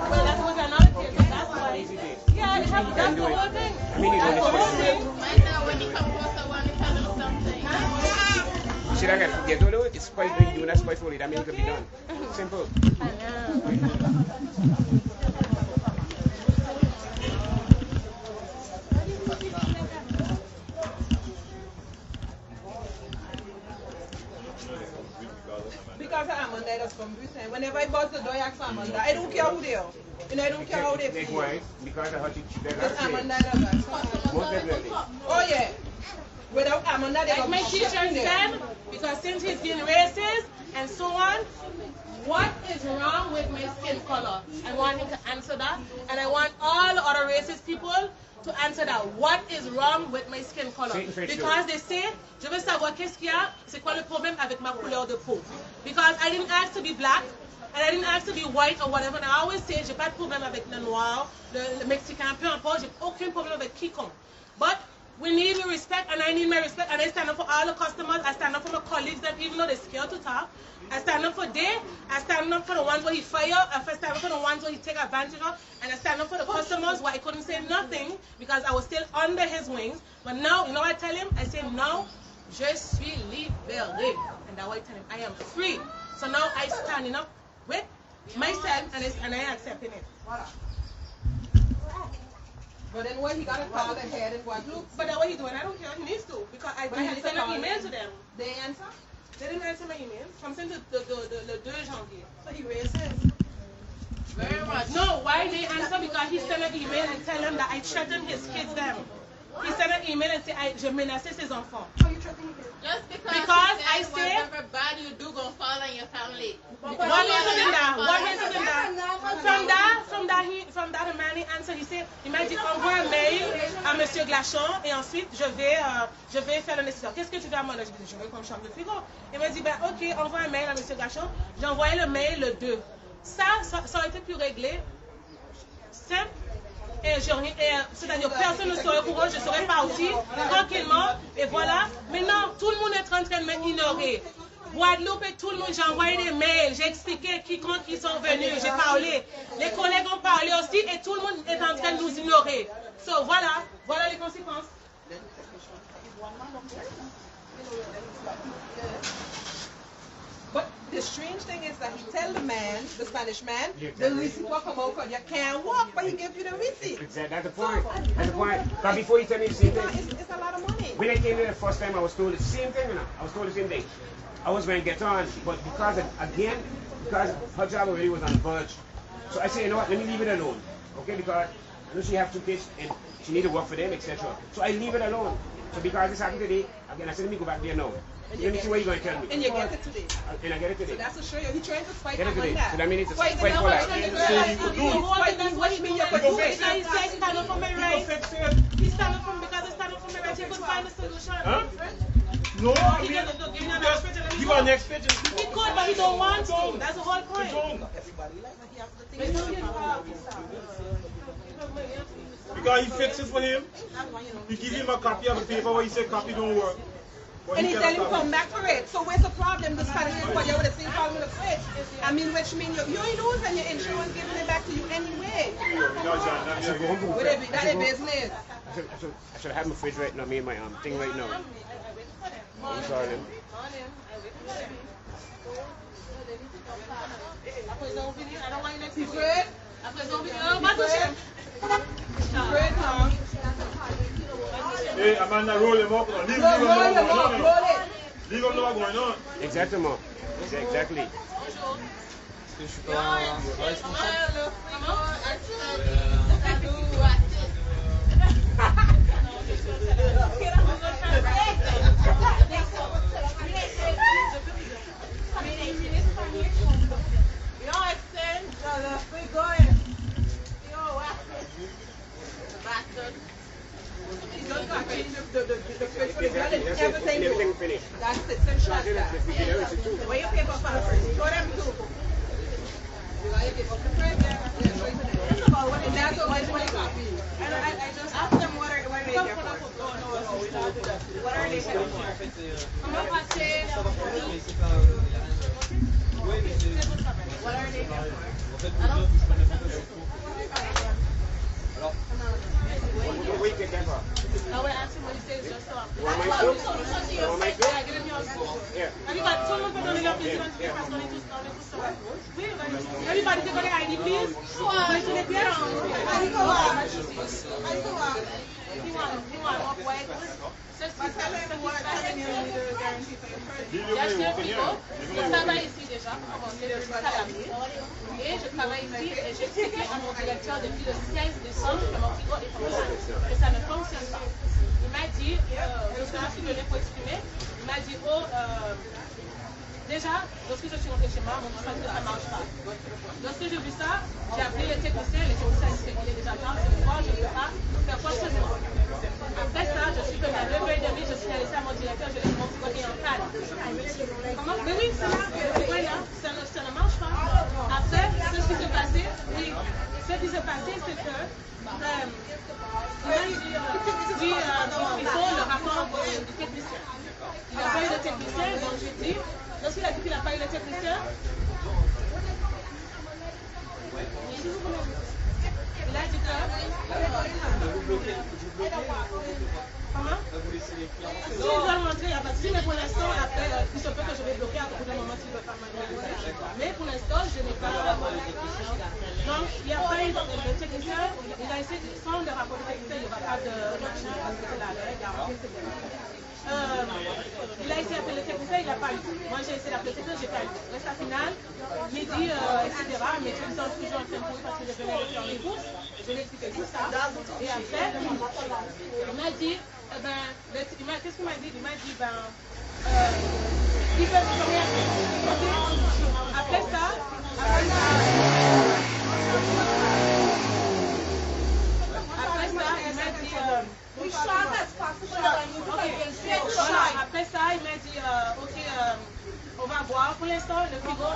S1: Well, that was another case. That's why. Yeah, that's the whole thing. That's the whole thing.
S8: Right now, when you come close, I want to tell them something.
S5: You see that guy? Yeah, don't it's spitefully doing that spitefully. That means it could be done. Simple.
S1: I know.
S2: I buzz the door, I ask Amanda. I don't care who they are. You know, I don't care how they feel.
S5: Why? Because I heard you cheated.
S2: Because Amanda does that.
S5: Most definitely.
S2: Oh yeah. Without Amanda, they
S3: Like my teacher said, because since he's been racist and so on, what is wrong with my skin color? I want him to answer that, and I want all other racist people to answer that. What is wrong with my skin color? Because they say, je veux savoir qu'est-ce qu'il y a, c'est quoi le problème avec ma couleur de peau? Because I didn't ask to be black, and I didn't ask to be white or whatever, and I always say, j'ai pas de problème avec le noir, le mexicain, peu importe, j'ai aucun problème avec quiconque. But we need my respect, and I need my respect, and I stand up for all the customers, I stand up for my colleagues, that even though they're scared to talk, I stand up for them, I stand up for the ones where he fire, I stand up for the ones where he take advantage of, and I stand up for the customers where I couldn't say nothing because I was still under his wings. But now, you know what I tell him? I say, now, je suis libéré. And that's why I tell him, I am free. So now I standing up with myself, and I accepting it.
S2: But then what he got to call the head and Guadeloupe.
S3: But that's what he's doing. I don't care. He needs to. Because I had sent an email to them.
S2: They answer?
S3: They didn't answer my email. From since the 2 janvier.
S2: So he racist.
S3: Very much. No, why they answer? Because he sent an email and tell them that I threatened his kids them. He sent an email and said, je menaçais ses enfants.
S2: How you threatening his kids?
S8: Just because
S3: I say
S8: whatever bad you do gonna fall on your family.
S3: What reason in that? What reason in that? From that, the man he answered, he said, il m'a dit envoie un mail à Monsieur Glachon et ensuite je vais faire le nécessaire. Qu'est-ce que tu veux à moi? Je dis, je veux comme chambre de frigo. Il m'a dit, ben ok, envoie un mail à Monsieur Glachon. J'ai envoyé le mail le 2. Ça aurait été plus réglé, simple. Et c'est-à-dire personne ne serait au courant, je serais partie tranquillement, et voilà. Maintenant, tout le monde est en train de m'ignorer. Guadeloupe et tout le monde, j'ai envoyé des mails, j'ai expliqué quiconque qui sont venus, j'ai parlé. Les collègues ont parlé aussi, et tout le monde est en train de nous ignorer. So, voilà les conséquences.
S2: But the strange thing is that he tell the man, the Spanish man, the receipt will come out because you can't walk, but he give you the receipt.
S5: Exactly, that's the point. That's the point. But before you tell me the same thing,
S2: it's a lot of money.
S5: when I came here the first time, I was told the same thing. I was told the same thing. I was going to get on, but because her job already was on the verge, so I said, you know what, let me leave it alone, okay? Because I know she have 2 kids and she need to work for them, etc. So I leave it alone. So because this happened today, again, I said, let me go back there now. Let me see what you're going to tell me.
S2: And you get it today.
S5: And I get it today.
S2: So that's to show you. He's trying to fight
S5: Get it today.
S2: that.
S5: So that means it's
S2: Fight
S5: fight for that.
S2: What do you mean you could do it?
S3: He said stand up for my rights. He stand up for because I stand up for my rights. He could find a solution.
S9: Huh? No, I mean, you are next picture.
S3: He could, but he don't want to. That's the whole point.
S9: Because he fixes for him. You give him a copy of the paper where he said copy don't work.
S2: And he tell him come back for it. So where's the problem? The Spanish is what you would have seen problem with a switch. I mean, which means you ain't losing your insurance giving it back to you anyway. That is business.
S5: I should have my fridge right now, me and my thing right now. I'm sorry.
S9: Hey, Amanda, roll him up. Leave him know what's going on.
S5: Exactly, Mom. Exactly.
S2: Everything finished. That's it. Where your paper from? Show them too. You got your paper from the press? And that's what I copy. I just asked them what are they there for. What are they there for? What are they there for?
S3: I would ask him what he says just so. Everybody, someone put on the office and say, everybody take out the ID, please. He want off white. J'ai acheté un frigo, je travaille ici déjà, et je travaille ici et j'ai expliqué à mon directeur depuis le 16 décembre que mon frigo est fonctionnel, que ça ne fonctionne pas. Il m'a dit, lorsque je suis venue pour exprimer, il m'a dit, oh, déjà, lorsque je suis rentrée chez moi, mon frère ne marche pas. Lorsque j'ai vu ça, j'ai appelé le technicien disait qu'il est déjà tard, c'est pourquoi je ne peux pas faire quoi que ce soit. Après ça, je suis venue à 9h30, je suis allée à mon directeur, je lui ai dit mon frigo est en panne. Comment? Mais oui, c'est là, le frigo est là, ça ne marche pas. Après, ce qui s'est passé, c'est que il m'a dit, oui, il faut le rapport du technicien. Il n'a pas eu de technicien, donc j'ai dit, lorsqu'il a dit qu'il n'a pas eu de technicien, il a dit que... Comment? Si ils veulent montrer, il n'y a pas de souci, mais pour l'instant, après, il se peut que je vais bloquer à bout d'un moment s'il ne veut pas m'envoyer. Mais pour l'instant, je n'ai pas... Donc, il n'y a pas eu de technicien, il a essayé de sans le rapport de technicien, il n'y aura pas de machin, parce que c'est la garantie, etc. Il a essayé d'appeler le technicien, il n'a pas eu. Moi j'ai essayé d'appeler le technicien, j'ai pas eu. Reste à finale, midi, etc. Mais je me sens toujours en train de courir parce que je venais de faire les courses. Je lui ai expliqué tout ça. Et après, il m'a dit, qu'est-ce qu'il m'a dit? Il m'a dit, il fait combien? Après ça, il m'a dit, après ça, il m'a dit, ok, on va voir. Pour l'instant, le frigo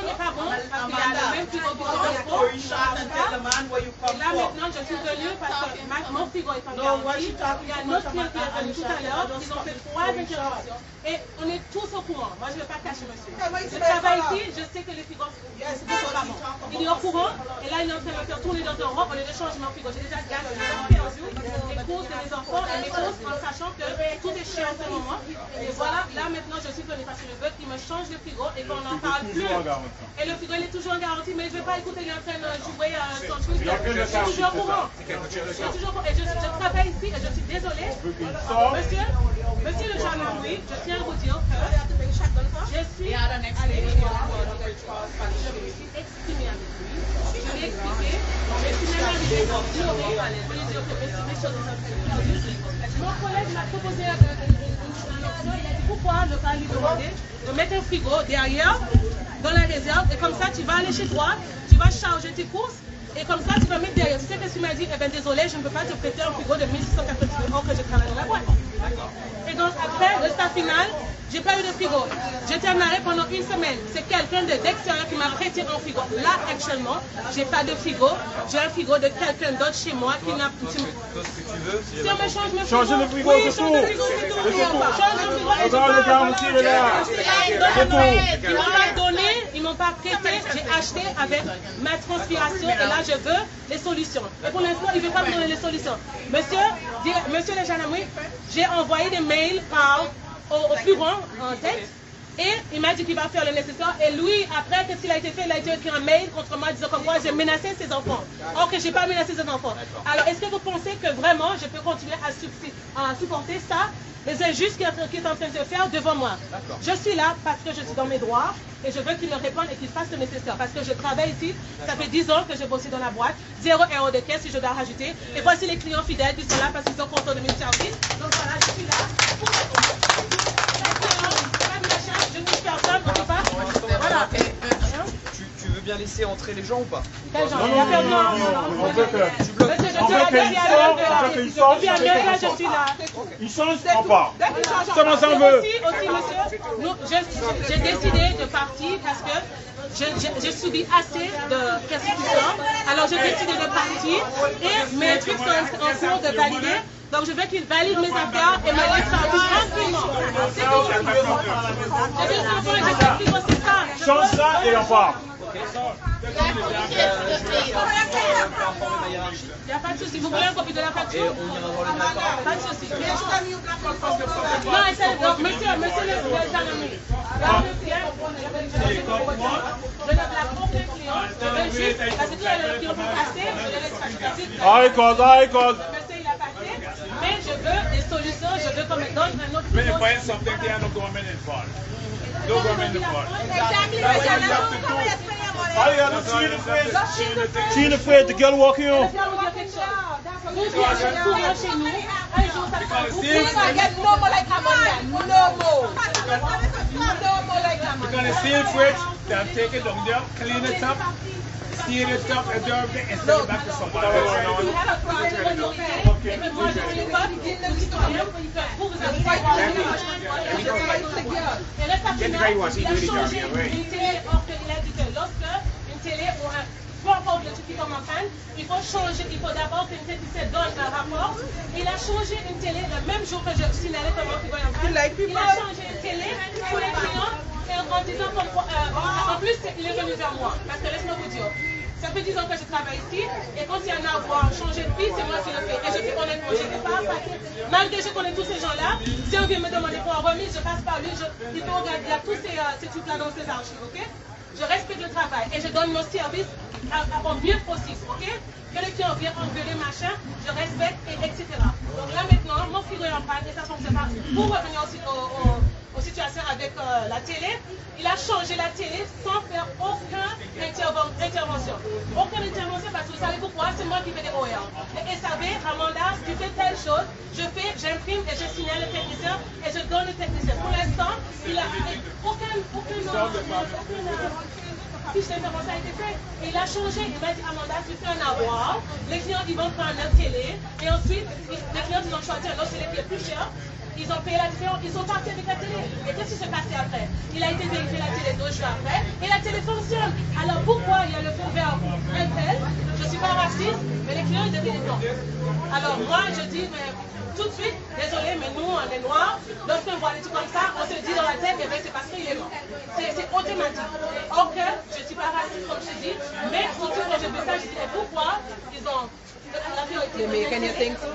S3: n'est pas bon parce qu'il y a le même frigo qui est bon. Et là, maintenant, je suis venue parce que mon frigo est en garantie. Il y a un autre client qui est venu tout à l'heure. Ils ont fait 3 interventions. Et on est tous au courant. Moi, je ne vais pas cacher, monsieur. Je travaille ici, je sais que les frigos ne sont pas bons. Il est au courant. Et là, il est en train de me faire tourner dans un rond au lieu de changer mon frigo. J'ai déjà gagné les courses de mes enfants et mes courses en sachant que tout est chiant en ce moment. Et voilà, là, maintenant, je suis venue parce que je veux qu'il me change le frigo et qu'on n'en parle plus. Et le frigo, il est toujours en garantie, mais je ne vais pas écouter, il est en train de jouer son truc. Je suis toujours au courant. Et je travaille ici et je suis désolée. Monsieur le gendarme, oui, je tiens à vous dire que je suis allée je me suis exprimée avec lui. Je lui ai expliqué. Je suis même arrivée au bureau pour lui dire que mes choses sont perdues. Mon collègue m'a proposé une option. Il a dit pourquoi ne pas lui demander de mettre un frigo derrière dans la réserve et comme ça tu vas aller chez toi, tu vas charger tes courses. Et comme ça, tu vas mettre derrière. Tu sais que tu m'as dit, eh bien désolé, je ne peux pas te prêter un frigo de 1680 € que je travaille dans la boîte. Et donc après, le stade final, j'ai pas eu de frigo. J'étais en arrêt pendant une semaine. C'est quelqu'un d'extérieur qui m'a prêté un frigo. Là, actuellement, j'ai pas de frigo. J'ai un frigo de quelqu'un d'autre chez moi qui n'a...
S6: Ce que tu veux,
S3: si on me change mon frigo.
S9: Changer le frigo,
S3: oui,
S9: c'est tout.
S3: Change le frigo, c'est tout. Change le frigo, c'est tout.
S9: Le garantie est là. C'est tout.
S3: Ils m'ont pas donné, ils m'ont pas prêté. J'ai acheté avec ma transpiration et là, je veux les solutions. Et pour l'instant, il ne veut pas me donner les solutions. Monsieur le gendarmerie, j'ai envoyé des mails au plus grand en tête. Et il m'a dit qu'il va faire le nécessaire. Et lui, après, qu'est-ce qu'il a été fait? Il a été écrit un mail contre moi disant comme quoi j'ai menacé ses enfants. Or que je n'ai pas menacé ses enfants. Alors, est-ce que vous pensez que vraiment je peux continuer à supporter ça, les injustes qu'il est en train de faire devant moi? Je suis là parce que je suis dans mes droits et je veux qu'il me réponde et qu'il fasse le nécessaire. Parce que je travaille ici, ça fait 10 ans que j'ai bossé dans la boîte, 0 € de caisse si je dois rajouter. Et voici les clients fidèles qui sont là parce qu'ils sont contents de mes services. Donc voilà, je suis là pour je ne suis personne, on ne peut pas. Voilà.
S6: Tu veux bien laisser entrer les gens ou pas?
S3: Quel genre? Il a perdu
S9: En fait,
S3: je suis là.
S9: Il change, on part. Comment ça veut?
S3: Aussi, monsieur, j'ai décidé de partir parce que j'ai subi assez de persécutions. Alors j'ai décidé de partir et mes trucs sont en cours de valider. Donc je veux qu'il valide mes affaires et me laisse partir tranquillement. C'est tout. J'ai des enfants et j'ai pas pris c'est ça.
S9: Change ça et on part.
S3: Il n'y a pas de souci. Vous voulez une copie de la facture? Pas de souci. Non, monsieur le gendarmerie. Je ne blâme aucun client. Je veux juste, parce que tous les clients vont passer, je les laisse passer.
S9: Monsieur, il a passé,
S3: mais je veux des solutions. veux qu'on me donne un autre
S10: When you
S3: frigo.
S10: find something, there are no government involved. No government involved.
S2: Exactly.
S10: That's what you have to do.
S9: All you have to see the friend. See the friend, the girl walking on.
S3: Vous viens souvent chez nous, un jour ça sera vous.
S2: Get no more like Amanda. No more. No more like
S10: You're
S2: Amanda.
S10: going to seal fridge, then take it down there, clean it up, seal it up, and then and send it back to somebody else.
S3: You have a problem with your père, et puis moi je ne sais pas, vous avez et là, ça fait il a changé une télé, or qu'il a dit que lorsque une télé ou un peu importe le truc qui tombe en panne, il faut changer, il faut d'abord qu'une technicienne donne un rapport. Il a changé une télé le même jour que je signalais comment il va en panne. Il a changé une télé pour les clients et en disant comme quoi, en plus il est venu vers moi, parce que laisse-moi vous dire. Ça fait 10 ans que je travaille ici, et quand il y en a à avoir changé de vie, c'est moi qui le fais. Et je dis honnêtement, je n'ai pas à passer. Malgré que je connais tous ces gens-là, si on vient me demander pour une remise, je passe par lui, il faut regarder, il y a tous ces trucs-là dans ses archives, ok? Je respecte le travail et je donne mon service au mieux possible, ok? Que les clients viennent engueuler, machin, je respecte, etc. Donc là maintenant, mon frigo est en panne et ça fonctionne pas. Pour revenir aussi aux situations avec la télé, il a changé la télé sans faire aucune intervention. Aucune intervention parce que vous savez pourquoi? C'est moi qui fais des OR. Et savez, Amanda, tu fais telle chose, j'imprime et je signale le technicien et je donne le technicien. Pour l'instant, il a aucune fiche d'intervention a été faite. Et il a changé, il m'a dit Amanda, tu fais un avoir, les clients ils vont prendre leur télé et ensuite les clients ils ont choisi un autre télé qui est plus cher. Ils ont payé la différence, ils sont partis avec la télé. Et qu'est-ce qui s'est passé après? Il a été vérifié la télé 2 jours après et la télé fonctionne. Alors pourquoi il y a le feu vert un tel? Je ne suis pas raciste, mais les clients ils étaient dedans. Alors moi je dis, mais tout de suite, désolé, mais nous on est noirs, lorsqu'on voit des trucs comme ça, on se dit dans la tête, eh bien, c'est parce qu'il est mort. C'est automatique. Ok, je ne suis pas raciste comme je dis, mais surtout quand je fais ça, je dis, mais pourquoi ils ont la vérité?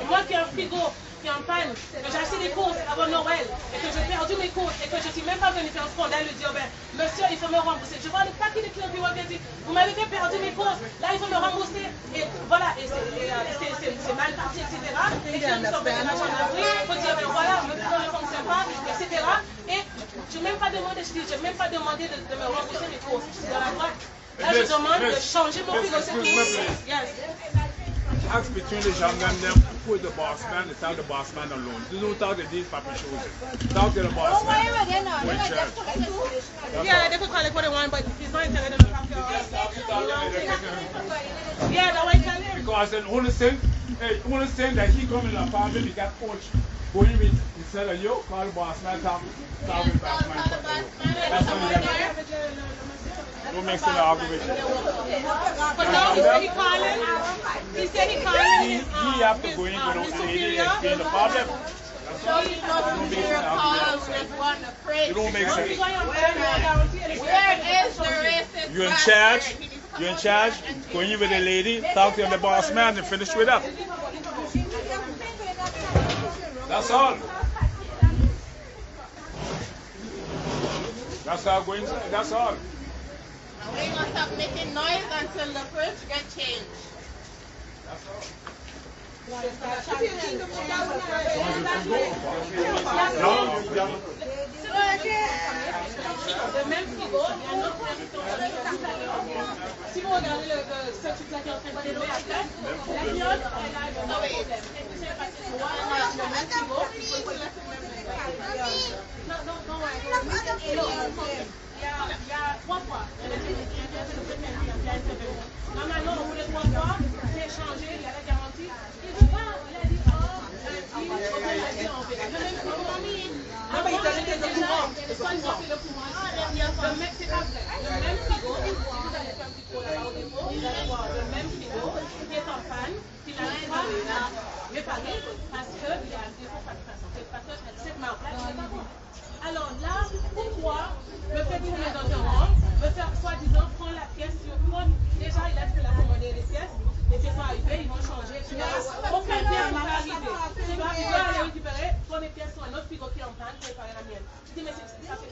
S3: Moi qui ai un frigo, qui est en panne, que j'ai acheté des courses avant Noël et que j'ai perdu mes courses et que je ne suis même pas venue faire un scandale et dire, ben, monsieur, il faut me rembourser. Je vois le paquet de clients qui m'ont dit, vous m'avez fait perdu mes courses, là il faut me rembourser. Et voilà, et c'est mal parti, etc. Les clients sont venus la gendarmerie, il faut dire, ben voilà, le client ne fonctionne pas, etc. Et je n'ai même pas demandé, je dis, je n'ai même pas demandé de me rembourser mes courses. Je suis dans la droite. Là, je demande de changer mon frigo. Yes.
S10: Ask between the young and them, put the boss man and tell the boss man alone. Do not talk to these papi shows. Talk to the boss man.
S1: Yeah, they could call it what they want, but he's not telling them to talk to us. Yeah, that way can hear.
S10: Because then only saying that he come in the apartment, he got coach. Going with instead of you, call the boss man, talk with the boss man. That's what you got to do. Don't make any argument.
S1: But no, he said he calling. He said he calling.
S10: He have to go in with the lady and explain the problem. You don't make sense.
S8: Where is the racist?
S10: You're in charge. You're in charge. Go in with the lady, talk to the boss man, and finish with up. That's all. That's how going. That's all.
S8: We're going to stop making noise until the fridge gets changed.
S10: That's all.
S3: Le même frigo, il y a un autre frigo. Si vous regardez ce truc-là qui est en train de dérouler après, la cliente, elle a un problème. Est-ce que c'est parce que moi, le même frigo, il faut le laisser même. Il y a 3 fois. Normalement, on voulait 3 fois, c'est échangé, il y a la garantie. Il veut pas, il a dit, non, mais il t'a jeté le courant. C'est pas une fois que le courant. C'est pas vrai. Le même frigo, si vous allez faire un petit pot là-bas au dépôt, vous allez voir le même frigo qui est en panne, qui n'arrive pas à réparer parce qu'il y a un défaut fabrication. Parce que cette marque-là, elle n'est pas bonne. Alors là, pourquoi me faire tourner dans un rang, me faire soi-disant prendre la pièce sur compte? Déjà, il a dit qu'il a commandé les pièces, les pièces vont arriver, ils vont changer, etc. Aucune pièce ne va arriver. Tu dois aller récupérer, prendre les pièces sur un autre frigo qui est en panne, pour réparer la mienne. Je dis, mais ça fait pas ça.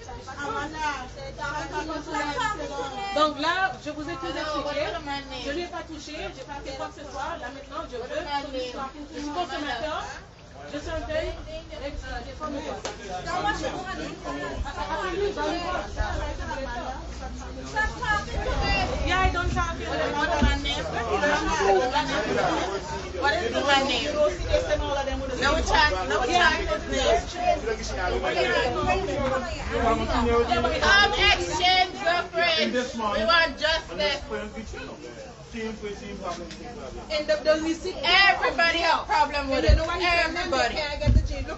S3: Donc là, je vous ai tout expliqué, je ne lui ai pas touché, je n'ai pas fait quoi que ce soit. Là maintenant, je veux son histoire. Je suis consommateur. Just okay? Yeah, I don't talk to you.
S8: What is my name? What is my name? No chat Come exchange the friends. We want justice. Everybody have problem with it. Everybody.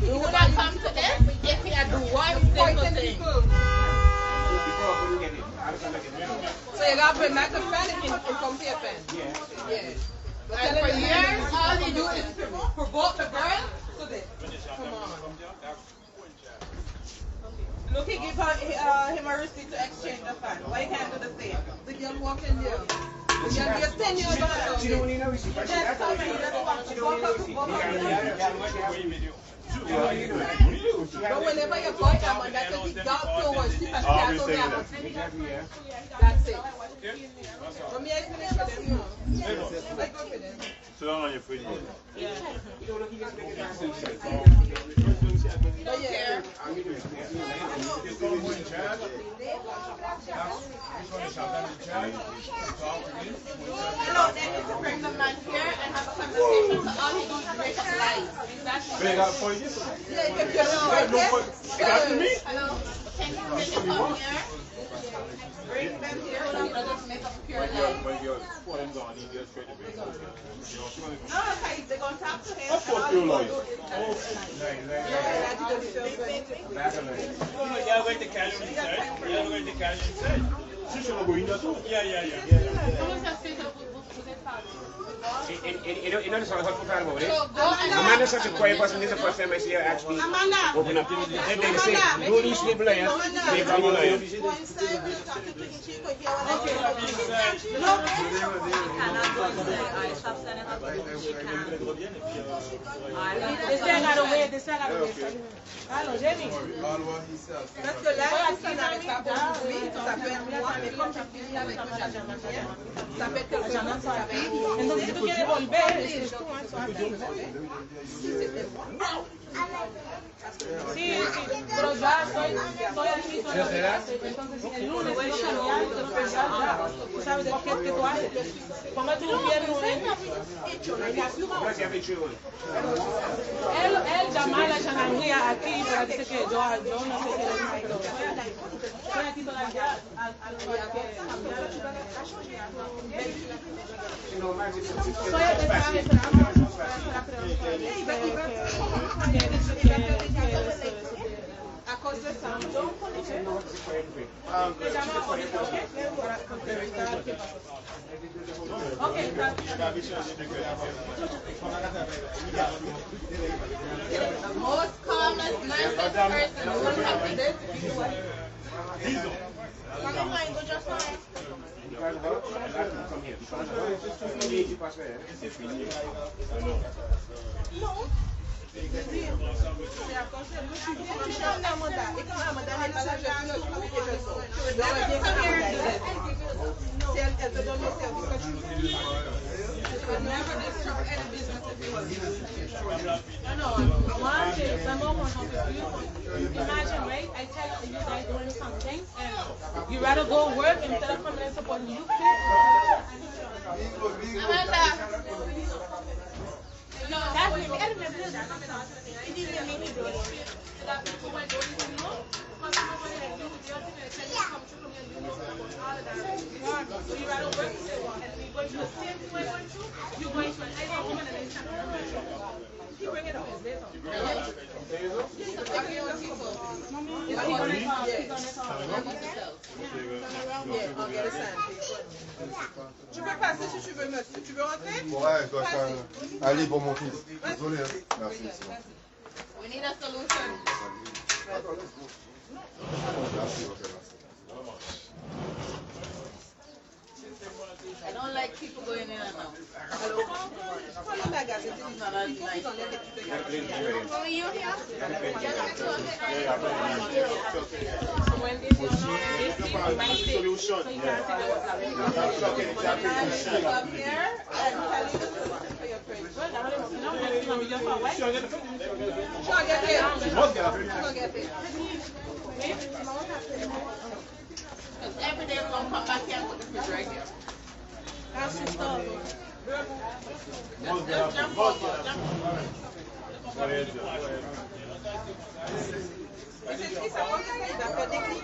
S8: We would not come to this if we had do one simple thing.
S2: So you gotta bring back the pen and come to your pen. Yeah.
S8: And for years, all they do is
S2: provoke the girl to this. Come on. Look, he give him a receipt to exchange the fan. Why you can't do the same? The girl walk in there. The girl gets 10 years on her.
S5: She don't need no receipt.
S2: Just come and he doesn't want to walk up. But whenever you buy them, and that will be dark towards the person that don't have. That's it. But me, I finish with them. I go with them.
S9: Sit down on your feet.
S2: Yeah.
S8: No, they need to bring the man here and have a conversation, so all he does is make up lies.
S9: They got for you.
S8: Hello, can you bring it from here? Bring them here, so you don't just make up pure lies.
S2: No, okay, they're going to talk to him.
S9: Of course you like.
S10: You're going to carry him inside. You're going to carry him inside.
S9: She should go in there too.
S10: Yeah.
S5: You know this one hurtful part about it?
S8: So go and
S5: Amanda's such a quiet person. This is the first time I see her actually open up. They say, do these people like they come on like
S3: This guy got away. Hello, Jenny.
S2: Parce que là, ça n'arrête pas aujourd'hui, ça peut être moi, mais comme je finis avec le jardinier, ça peut être quelque chose qui va venir.
S3: Entonces, si tú quieres volver, es tú, Sí, pero ya estoy aquí con la clase, entonces el lunes voy a cambiar, después ya, tú sabes de qué tú haces. Póngate un viernes. Él llama a la chananguía aquí, pero dice que yo no sé qué le dice, pero estoy aquí todavía
S2: À cause de ça.
S8: the most calmest, nicest person who will have to this.
S3: Imagine, right? I tell you guys doing something, and you rather go work instead of coming and supporting you. No, that's me. So you rather work and go to the same way you're going to another woman and then you bring it up.
S2: Tu peux passer si tu veux, monsieur. Tu veux rentrer?
S7: Ouais, je dois faire un livre pour mon fils. Désolé. Merci.
S8: We need a solution.
S7: Merci.
S8: I don't like people going in and out.
S2: Hello? Follow that guy. It's not as nice.
S8: Are you here?
S1: When this is not, this is my state. So you can't say what's happening.
S2: Come here and tell you the solution for your friend.
S1: Well, that's what I'm saying. Next time we just for a while.
S2: Sure, get paid.
S9: She must get a free.
S2: She gonna get paid.
S8: Because every day we're going to come back here and put the fridge right here.
S1: That's the stuff.
S9: Must get a free.
S8: Jump
S9: Must
S8: over,
S9: get a
S8: jump
S9: free.
S8: over.
S9: Go ahead, Joe. Go ahead.
S2: It's a one thing that for dignity.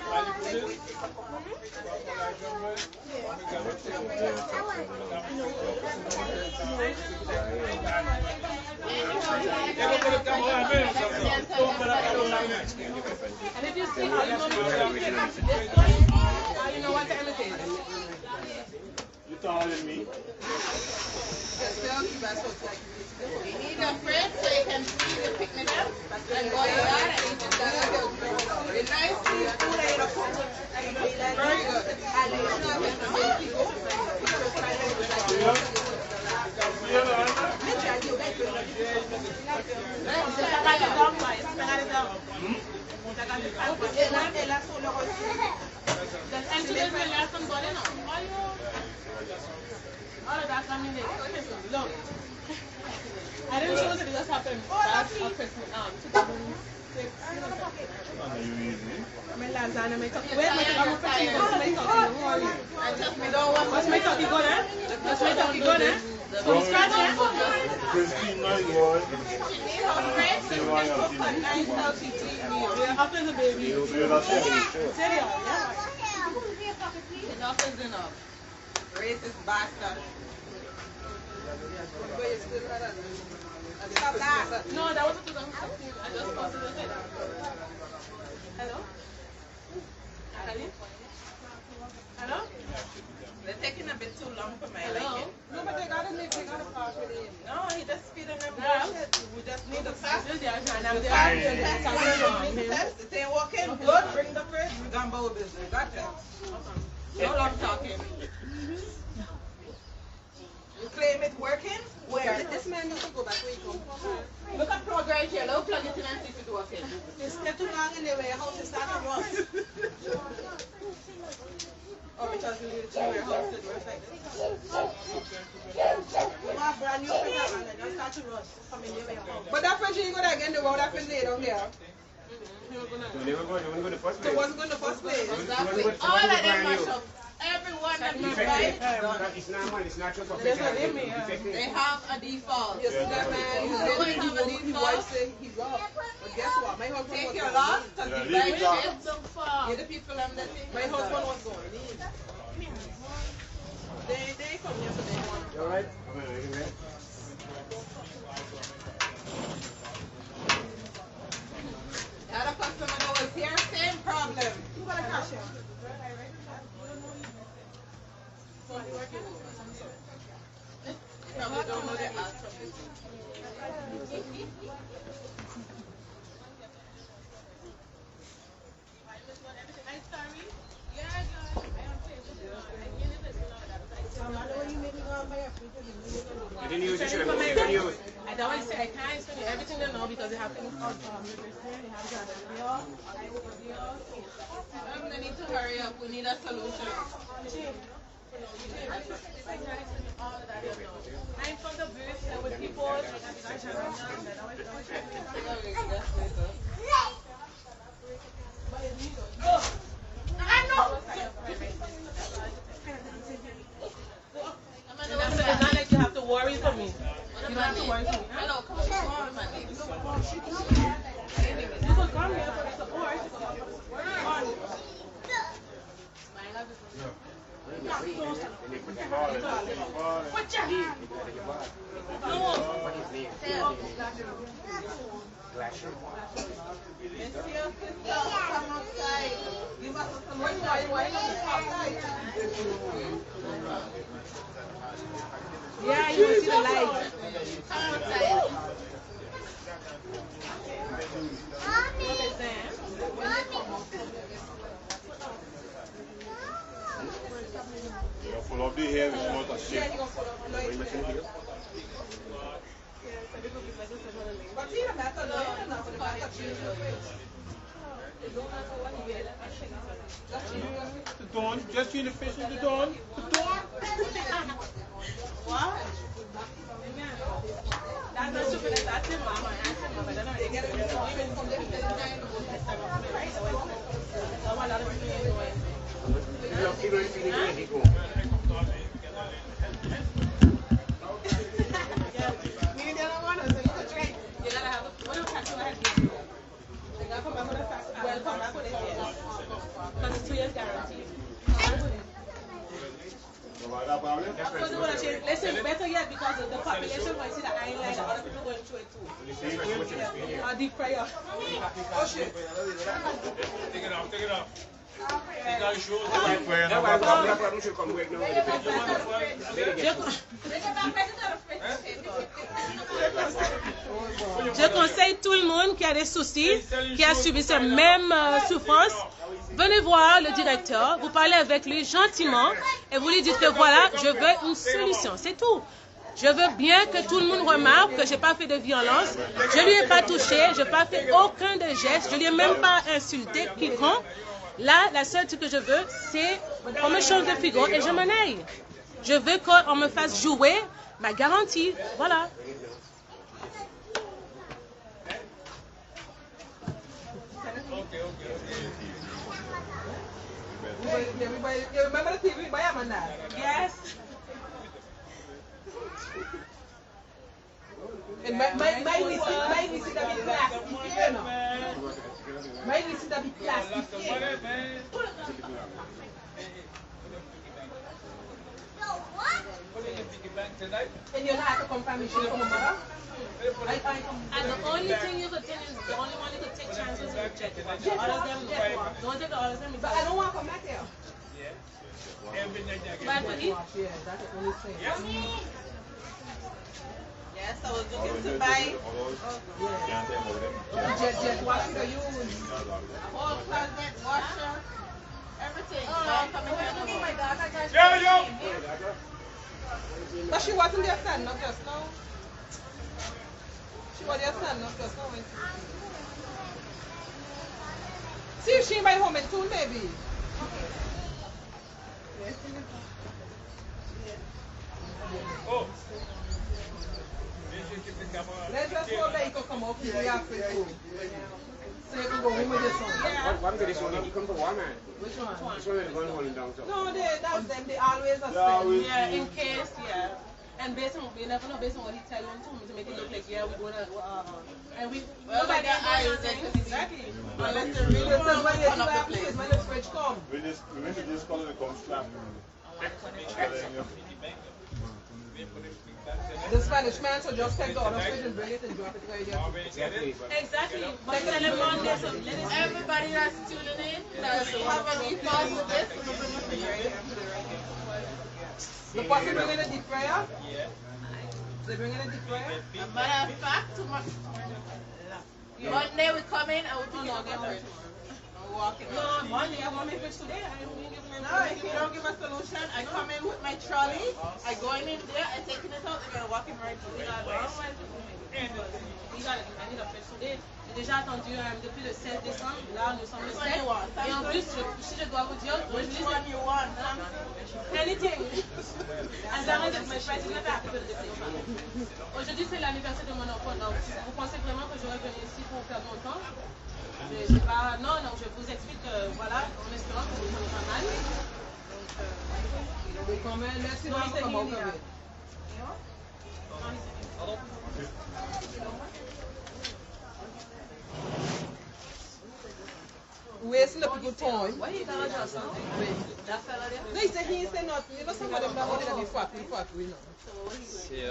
S1: And if you see how you know how you know what time it is.
S9: You taller than me.
S8: You need a fridge so you can feed the picnic up and go yard and eat it. The nice seafood that you cook. Very good. And you know when the whole people
S1: Look, I didn't choose it, it just happened. That's a Christmas, 2006. My lasagna, my turkey. Where's my turkey? I'm going to my turkey. Don't worry. What's my turkey good, eh? What's my turkey good, eh? From scratch, eh?
S9: Christine, my boy.
S1: After the baby.
S8: enough is enough.
S2: Racist bastard.
S1: No, that wasn't 2016. I just posted it. Hello? Hello?
S2: They're taking a bit too long for my
S1: Hello?
S2: liking. No, but they gotta pass with him. No, he just feeding them
S1: Yeah.
S2: bullshit. We just need the test.
S1: And I'm
S2: The
S1: there.
S2: test. It ain't working good. Bring the fridge. We got bowl business. That's it. No long talking. You claim it working? Where? This man needs to go back where he come from.
S8: Look at progress here. Look, plug it in and see if it's working.
S2: It's not too long in the way. House is starting to rust. Oh, because we need to change your house to rust like this. You have brand new fridge and it just start to rust. Come in your way. But that fridge ain't gonna get in the road. That fridge laid down there.
S5: So they were going to go the first
S2: So
S5: place.
S2: it wasn't going to first place.
S8: Exactly. All of them mash up. Everyone that we buy,
S5: It's not money, it's not just for
S1: There's a limit,
S8: they have a default.
S2: You see that man?
S8: You always have a
S2: He
S8: default.
S2: wipes it. He rough. But guess what? My husband
S8: Take
S2: was
S8: your
S2: going
S8: loss,
S2: in.
S8: because
S9: Yeah,
S8: you
S9: leave
S8: buy
S9: it down.
S8: shit so far.
S2: You're the people that take my husband was going in. They come here so they want.
S5: You alright? Come on, you ready?
S8: The other customer that was here, same problem.
S2: Who got a cashier?
S8: Probably don't know the answer.
S5: Ghetto-News, you should have Ghetto-News.
S1: I don't want to say I can't explain you everything they know because they have things called register, they have
S8: They need to hurry up. We need a solution.
S1: I'm from the booth with people. I know. It's not like you have to worry for me. You don't have to worry for me.
S8: Hello, come on, my name.
S1: You could come here for the support. Yeah, you will see the light.
S8: Come outside.
S1: What is that?
S9: full of the hair, it's not a
S2: Yeah,
S9: shape.
S2: he gonna pull up on the internet. But see, I'm not alone. I'm not
S9: The dawn, just see the fish in the dawn. The dawn.
S1: What? That's not stupid. That's it, mama. That's it, mama. Then they get it. Because it's 2 years guaranteed. Listen, better yet because the population might see the island and other people going through it too. Or deep prayer. Oh shit.
S10: Take it off, take it off.
S1: Je conseille tout le monde qui a des soucis, qui a subi ces mêmes souffrances, venez voir le directeur, vous parlez avec lui gentiment et vous lui dites que voilà, je veux une solution, c'est tout. Je veux bien que tout le monde remarque que je n'ai pas fait de violence, je ne lui ai pas touché, je n'ai pas fait aucun des gestes, je ne lui ai même pas insulté quiconque. Là, la seule chose que je veux, c'est qu'on me change de frigo et je m'en aille. Je veux qu'on me fasse jouer ma garantie. Voilà.
S2: You remember the TV by Amanda?
S1: Yes.
S2: And my niece is a bit plastic, you know. My niece is a bit plastic. And you don't have to come permission from a mother?
S1: And the only thing you could think is the only one you could take chances is reject it. The others them no. Don't take the others them.
S2: But I don't want to come back here.
S1: Bad for you?
S2: Yeah, that's the only thing.
S8: Yes, I was looking to buy
S2: Just wash it or use.
S8: a whole closet, washer, everything. Oh my God, I got
S2: But she wasn't there standing up just now. She was there standing up just now. See if she might home it soon, baby.
S10: Oh.
S2: Let's just hope that you can come up here after school. So you can go home with your son.
S5: What happened to this one? He come to Walmart.
S2: Which one?
S5: This one is going holding down.
S2: No, that's them. They always are
S1: Yeah, in case, yeah. And based on, you never know, based on what he tell you to make it look like, yeah, we're going to, and we, nobody else exactly.
S8: Unless they really want to open up the place.
S2: When the fridge come.
S9: We just call it a come slap.
S2: The Spanish man should just take the other fridge and bring it and drop it right here.
S1: Exactly. But tell him Monday, so let us
S8: Everybody that's tuning in, that's have any thoughts with this, we're going to bring it right here.
S2: The person bringing a deep fryer? Yeah. They bringing a deep fryer?
S8: As a matter of fact, Monday we come in and we pick it up.
S1: No, Monday, I want my fish today. I don't give them.
S8: No, if you don't give a solution, I come in with my trolley, I go in there, I take it out, they're going to walk him right through.
S1: I need a fish today. J'ai déjà attendu depuis le 16 décembre, là nous sommes le 7. Et en plus, si je dois vous dire,
S8: Which one you want?
S1: anything. As long as it's my price, il n'est pas arrivé de réfléchir. Aujourd'hui, c'est l'anniversaire de mon enfant, donc vous pensez vraiment que j'aurais venu ici pour perdre mon temps? Je pas, non, je vous explique que voilà, en espérant que vous prenez pas mal.
S2: They come in, let's see how come out of it. Wasting the people time.
S1: What you gonna do, son? That fella there?
S2: No, he said nothing. You know, some of them that wanted to be fat, we know.
S11: C'est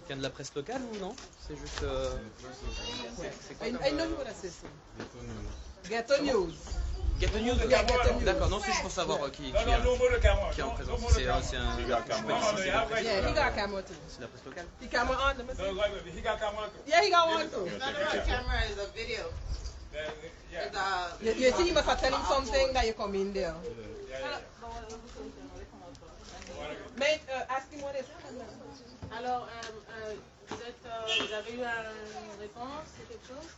S11: quelqu'un de la presse locale ou non? C'est juste.
S2: I know what I say. Ghetto-News.
S11: Ghetto-News?
S2: Yeah, Ghetto-News.
S11: D'accord, non, c'est juste pour savoir qui est en présence. C'est un.
S2: Yeah, he got a camera too.
S11: C'est la presse locale?
S2: He camera on, let me see.
S10: He got camera.
S2: Yeah, he got one too.
S8: It's not a camera, it's a video. It's a,
S2: You see, he must have tell him something that you come in there.
S1: Alors, vous avez eu une réponse, c'est quelque chose?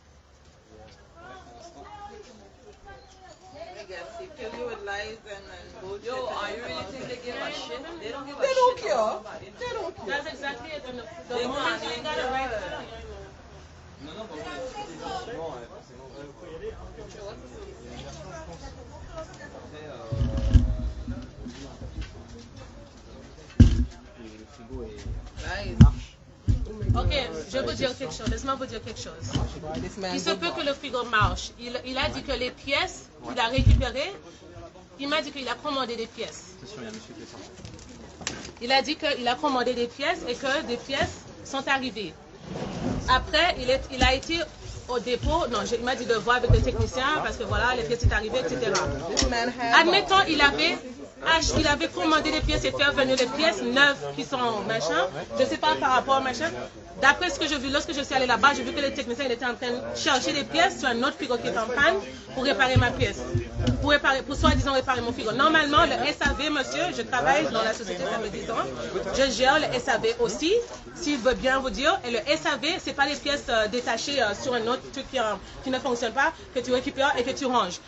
S8: I guess they kill you with lies and bullshit.
S12: Yo, you really think they give a shit? They don't give a
S8: They
S12: shit.
S8: don't care. They don't care.
S1: That's exactly it. The
S12: They
S1: moment
S12: can't
S1: you
S12: even
S1: got
S12: do
S1: it right.
S12: it. Non, non, bah
S1: Ok, je vais vous dire quelque chose. Laisse-moi vous dire quelque chose. Il se peut que le frigo marche. Il a dit que les pièces qu'il a récupérées, il m'a dit qu'il a commandé des pièces. Il a dit qu'il a commandé des pièces et que des pièces sont arrivées. Après, il a été au dépôt. Non, il m'a dit de voir avec le technicien parce que voilà, les pièces sont arrivées, etc. Admettons, il avait commandé des pièces et fait venir les pièces neuves qui sont machin. Je ne sais pas par rapport à machin. D'après ce que j'ai vu, lorsque je suis allée là-bas, j'ai vu que les techniciens étaient en train de chercher des pièces sur un autre frigo qui est en panne pour réparer ma pièce. Pour soi-disant réparer mon frigo. Normalement, le SAV, monsieur, je travaille dans la société, ça fait 10 ans. Je gère le SAV aussi, s'il veut bien vous dire. Et le SAV, ce n'est pas les pièces détachées sur un autre truc qui ne fonctionne pas, que tu récupères et que tu ranges.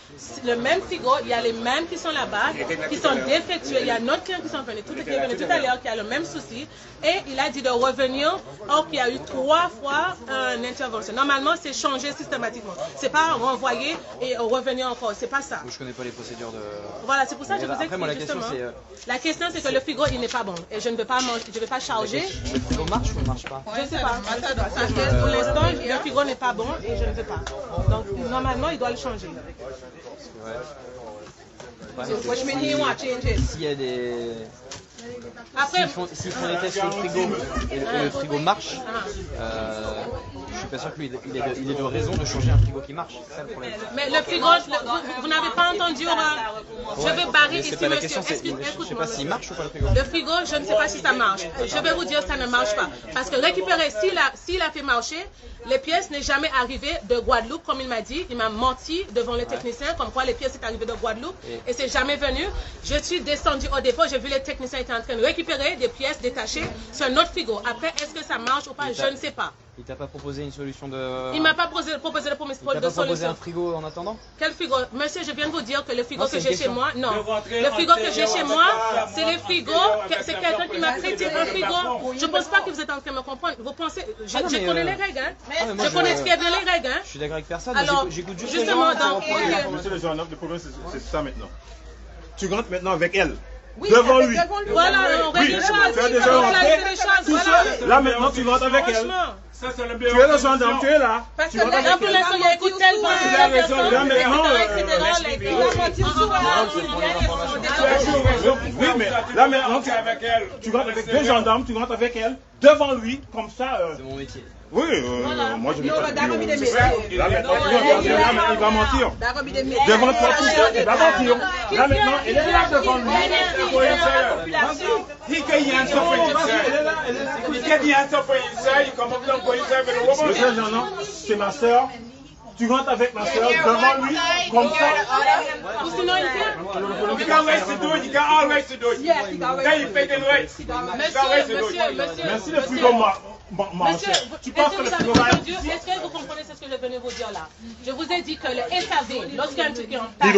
S1: Le même frigo, il y a les mêmes qui sont là-bas, qui sont défectueux. Il y a un autre client qui sont venus tout à l'heure, qui a le même souci. Et il a dit de revenir, or qu'il y a eu 3 fois une intervention. Normalement, c'est changé systématiquement. C'est pas renvoyer et revenir encore. C'est pas ça.
S11: Je connais pas les procédures de...
S1: Voilà, c'est pour ça que je vous explique justement. La question, c'est que le frigo, il n'est pas bon. Et je ne vais pas manger, je ne vais pas charger.
S11: Le frigo marche ou ne marche pas?
S1: Je ne sais pas. Pour l'instant, le frigo n'est pas bon et je ne veux pas. Donc, normalement, il doit le changer.
S11: S'il y a des...
S1: Après,
S11: s'ils font des tests sur le frigo et le frigo marche, je suis pas sûr qu'il ait de raison de changer un frigo qui marche. C'est ça le problème.
S1: Mais le frigo, vous n'avez pas entendu, je vais barrer ici,
S11: pas la
S1: monsieur.
S11: question, je sais pas s'il marche ou pas le frigo.
S1: Le frigo, je ne sais pas si ça marche. Je vais vous dire ça ne marche pas. Parce que récupérer, s'il a fait marcher, les pièces n'est jamais arrivé de Guadeloupe, comme il m'a dit. Il m'a menti devant le technicien, comme quoi les pièces sont arrivées de Guadeloupe et c'est jamais venu. Je suis descendue au dépôt, j'ai vu les techniciens étaient en train de récupérer des pièces détachées sur un autre frigo. Après, est-ce que ça marche ou pas, je ne sais pas.
S11: Il t'a pas proposé une solution de...
S1: Il m'a pas proposé de
S11: Il t'a pas proposé un frigo en attendant?
S1: Quel frigo? Monsieur, je viens de vous dire que le frigo que j'ai chez moi, non. Le frigo que j'ai chez moi, c'est les frigos, c'est quelqu'un qui m'a prêté un frigo. Je ne pense pas que vous êtes en train de me comprendre. Vous pensez, je connais les règles, hein. Je connais très bien les règles, hein.
S11: Je suis d'accord avec personne,
S1: alors,
S11: j'écoute juste
S1: justement,
S11: les gens.
S9: Monsieur le gendarme, le problème c'est ça maintenant. Tu rentres maintenant avec elle.
S8: Oui,
S9: devant lui.
S1: Voilà, on règle les choses.
S9: Là maintenant tu rentres avec elle. Tu es le gendarme, tu es là.
S1: Parce que là, pour l'instant, il écoute tellement
S9: oui, mais là maintenant, tu rentres avec 2 gendarmes, tu rentres avec elle, devant lui, comme ça.
S11: C'est mon métier.
S9: Oui, moi je vais pas dire. Là maintenant, il va mentir. Devant toi tout seul, il va mentir. Là maintenant, elle est là devant lui. Monsieur Jean, c'est ma soeur. Tu rentres avec ma soeur devant lui, comme ça.
S1: Ou sinon, il vient.
S9: You got ways to do it. You got all ways to do it.
S8: Yes, you got ways.
S9: Then you fake it right. Merci le frigo marche. Tu penses que le frigo va être ici?
S1: Est-ce que vous comprenez ce que je venais vous dire là? Je vous ai dit que le SAV, lorsqu'un truc est en panne,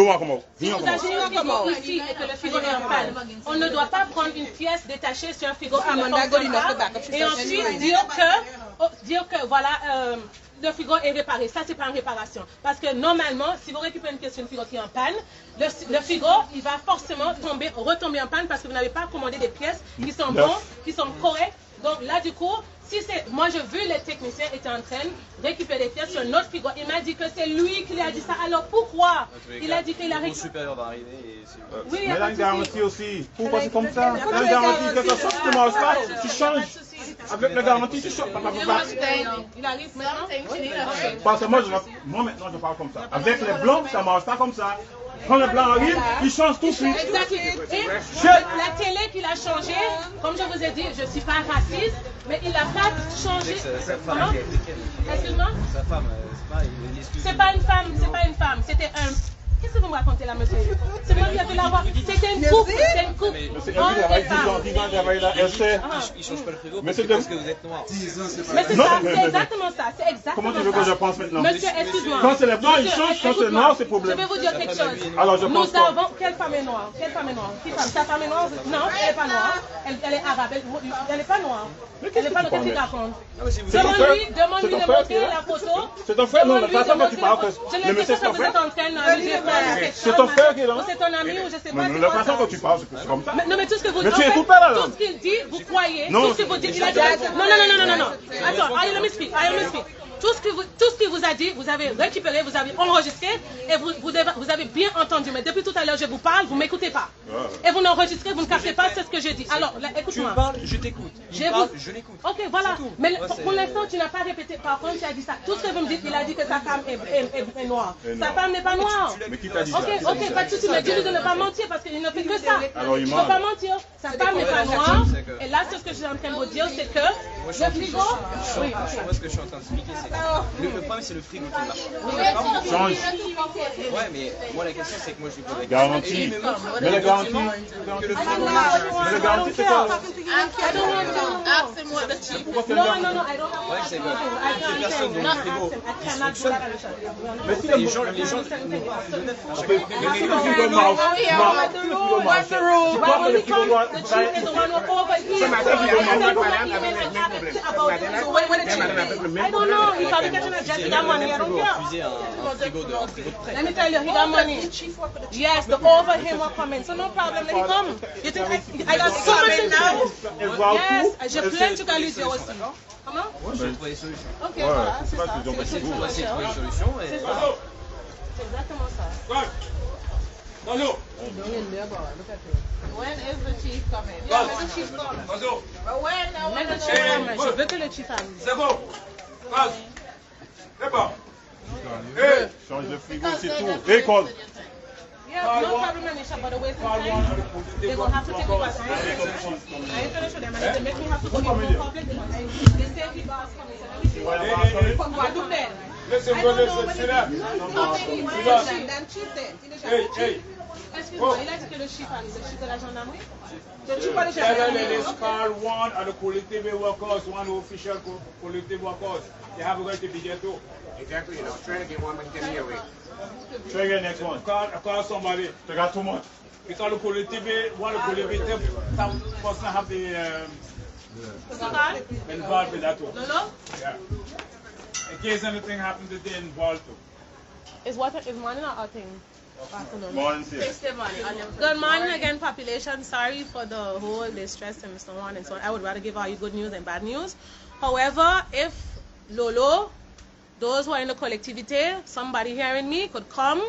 S1: si vous achetez un frigo ici et que le frigo est en panne, on ne doit pas prendre une pièce détachée sur un frigo qui ne fonctionne pas et ensuite dire que voilà, le frigo est réparé. Ça, c'est pas une réparation. Parce que normalement, si vous récupérez une pièce sur un frigo qui est en panne, le frigo, il va forcément retomber en panne parce que vous n'avez pas commandé des pièces qui sont bonnes, qui sont correctes. Donc là, du coup, moi, j'ai vu les techniciens étaient en train de récupérer des pièces sur un autre frigo. Il m'a dit que c'est lui qui lui a dit ça. Alors pourquoi? Il a dit qu'il a récupéré.
S11: Le supérieur va arriver et c'est...
S1: Oui,
S9: mais là, une garantie aussi. Pourquoi c'est comme ça? Là, une garantie, quelque chose qui ne marche pas, tu changes. Avec la garantie, tu changes.
S1: Il arrive maintenant.
S9: Parce que moi maintenant, je parle comme ça. Avec les blancs, ça ne marche pas comme ça. Quand le blanc arrive, il change tout de suite.
S1: Exactement. Et la télé qu'il a changé, comme je vous ai dit, je ne suis pas raciste, mais il n'a pas changé. Comment? Excuse-moi?
S11: Sa femme,
S1: c'est pas une femme, c'était un... Qu'est-ce que vous me racontez là, monsieur? C'est moi qui ai fait la voix. C'était une coupe, c'est une coupe.
S9: Monsieur Henry travaille 10 ans, travaille là, elle sait.
S11: Il change pas le frigo
S9: Monsieur
S11: parce que vous êtes noir.
S1: Mais c'est ça, c'est exactement ça, c'est exactement ça.
S9: Comment tu veux que je pense maintenant?
S1: Monsieur, excuse-moi.
S9: Quand c'est les blancs, ils changent, quand c'est noir, c'est problème.
S1: Je vais vous dire quelque chose.
S9: Alors, je pense
S1: Nous avons... Quelle femme est noire? Quelle femme est noire? Qui femme? Ta femme est noire? Non, elle n'est pas noire. Elle est arabe. Elle n'est pas noire. Elle n'est pas noire. Qu'est-ce qu'il raconte? Demande-lui de montrer la photo.
S9: C'est ton frère, non, la façon que tu parles, le monsieur, c'est ton frère. C'est ton frère qui est là.
S1: C'est ton ami ou je sais pas.
S9: La façon que tu parles, c'est comme ça.
S1: Non, mais tout ce que vous
S9: dites. Mais tu écoutes
S1: pas
S9: la
S1: tout ce qu'il dit, vous croyez. Tout ce que vous dites, il a dit. Non. Attends, let me speak. Tout ce qu'il vous a dit, vous avez récupéré, vous avez enregistré et vous avez bien entendu. Mais depuis tout à l'heure, je vous parle, vous ne m'écoutez pas. Et vous n'enregistrez, vous ne captez pas ce que je dis. Alors, écoute-moi.
S11: Tu parles, je t'écoute. Je l'écoute.
S1: Ok, voilà. Mais pour l'instant, tu n'as pas répété. Par contre, tu as dit ça. Tout ce que vous me dites, il a dit que sa femme est noire. Sa femme n'est pas noire.
S9: Mais qui t'a dit ça?
S1: Ok, pas de souci. Mais dis-lui de ne pas mentir parce qu'il ne fait que ça.
S9: Alors, il
S1: ne
S9: ment.
S1: peut pas mentir. Sa femme n'est pas noire. Et là, ce que je suis en train de vous dire, c'est que le frigo. Oui,
S11: moi, ce que je suis en train d'expliquer, c'est que le problème, c'est le frigo qui marche.
S9: Change.
S11: Ouais, mais moi, la question, c'est que moi, je lui pose la
S9: Garantie. Mais la garantie.
S11: Que le frigo marche.
S9: Mais la garantie, c'est quoi?
S1: Non, I don't have
S11: Ouais, c'est vrai. Les personnes dont le frigo dysfonctionne.
S9: Mais si
S11: les gens
S1: I don't know. He probably catching a jet. He got money. I don't care. Let me tell you, he got money. Yes, the over him were coming. So no problem. Let him come. You think I got so much in now? Yes, j'ai plein de trucs à lui dire aussi. Comment?
S11: Je vais trouver des solutions.
S1: Ok, voilà, c'est ça.
S11: C'est trouver une solution.
S1: C'est ça. C'est exactement ça.
S10: Bonjour.
S8: When is the chief coming?
S1: Yeah, let the chief come.
S10: Bonjour.
S8: But when?
S1: Let the chief come. Je veux que le chief arrive.
S10: C'est bon. C'est bon.
S9: Change le frigo, c'est tout. École.
S1: Yeah, no problem, Anisha, but the way they're going to have to take over time. I ain't going to show them, and if they make me have to go in public, they say he boss coming, so let me see what I do then.
S10: Listen, brother, sit down. Hey.
S1: Excuse-moi, il a dit que le chief arrive, le chief de la gendarmerie. Le chief de la
S10: Tell
S1: gendarmerie.
S10: them this call one of the collective workers, one official collective workers. They have a right to be there too.
S5: Exactly, trying to get one, but he can hear it.
S9: Try again next one.
S10: Call somebody.
S9: They got too much.
S10: Because the collective, one of the collective, some person have the involved with that too.
S1: No?
S10: Yeah. In case anything happens, they involved too.
S1: Is morning or afternoon? Afternoon.
S9: Morning, sir.
S1: Good morning again, population. Sorry for the whole distress and so on and so on. I would rather give all you good news than bad news. However, if Lolo, those who are in the collectivity, somebody hearing me could come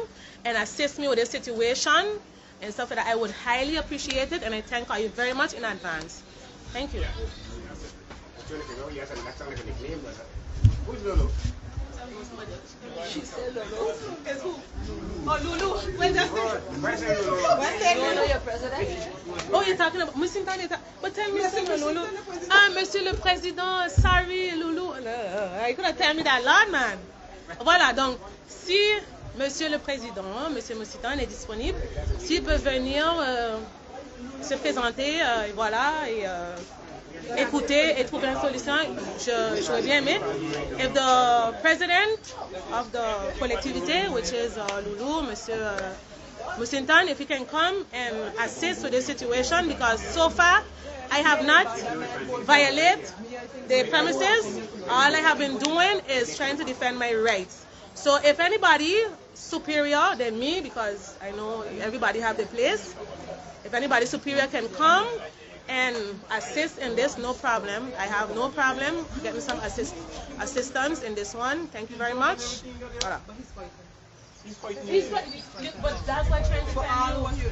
S1: and assist me with this situation and stuff like that, I would highly appreciate it, and I thank you very much in advance. Thank you.
S5: Who's Lolo?
S1: She said Lolo. Is who? Oh, Lulu. Where's that?
S8: Lolo, your president?
S1: Oh, you're talking about Monsieur Taneta. But tell me something, Lulu. Ah, Monsieur le Président, sorry, Lulu. You could have told me that lot, man. Voilà, donc, si Monsieur le Président, Monsieur Moussitan est disponible, s'il peut venir se présenter, voilà, et écouter et trouver une solution, j'aurais bien aimé. If the president of the collectivity, which is Lulu, Monsieur Moussitan, if he can come and assist with this situation, because so far I have not violated the premises. All I have been doing is trying to defend my rights. So if anybody superior than me, because I know everybody have their place, if anybody superior can come and assist in this, no problem. I have no problem getting some assistance in this one. Thank you very much. Voilà. He's fighting, but that's why I'm trying to tell you.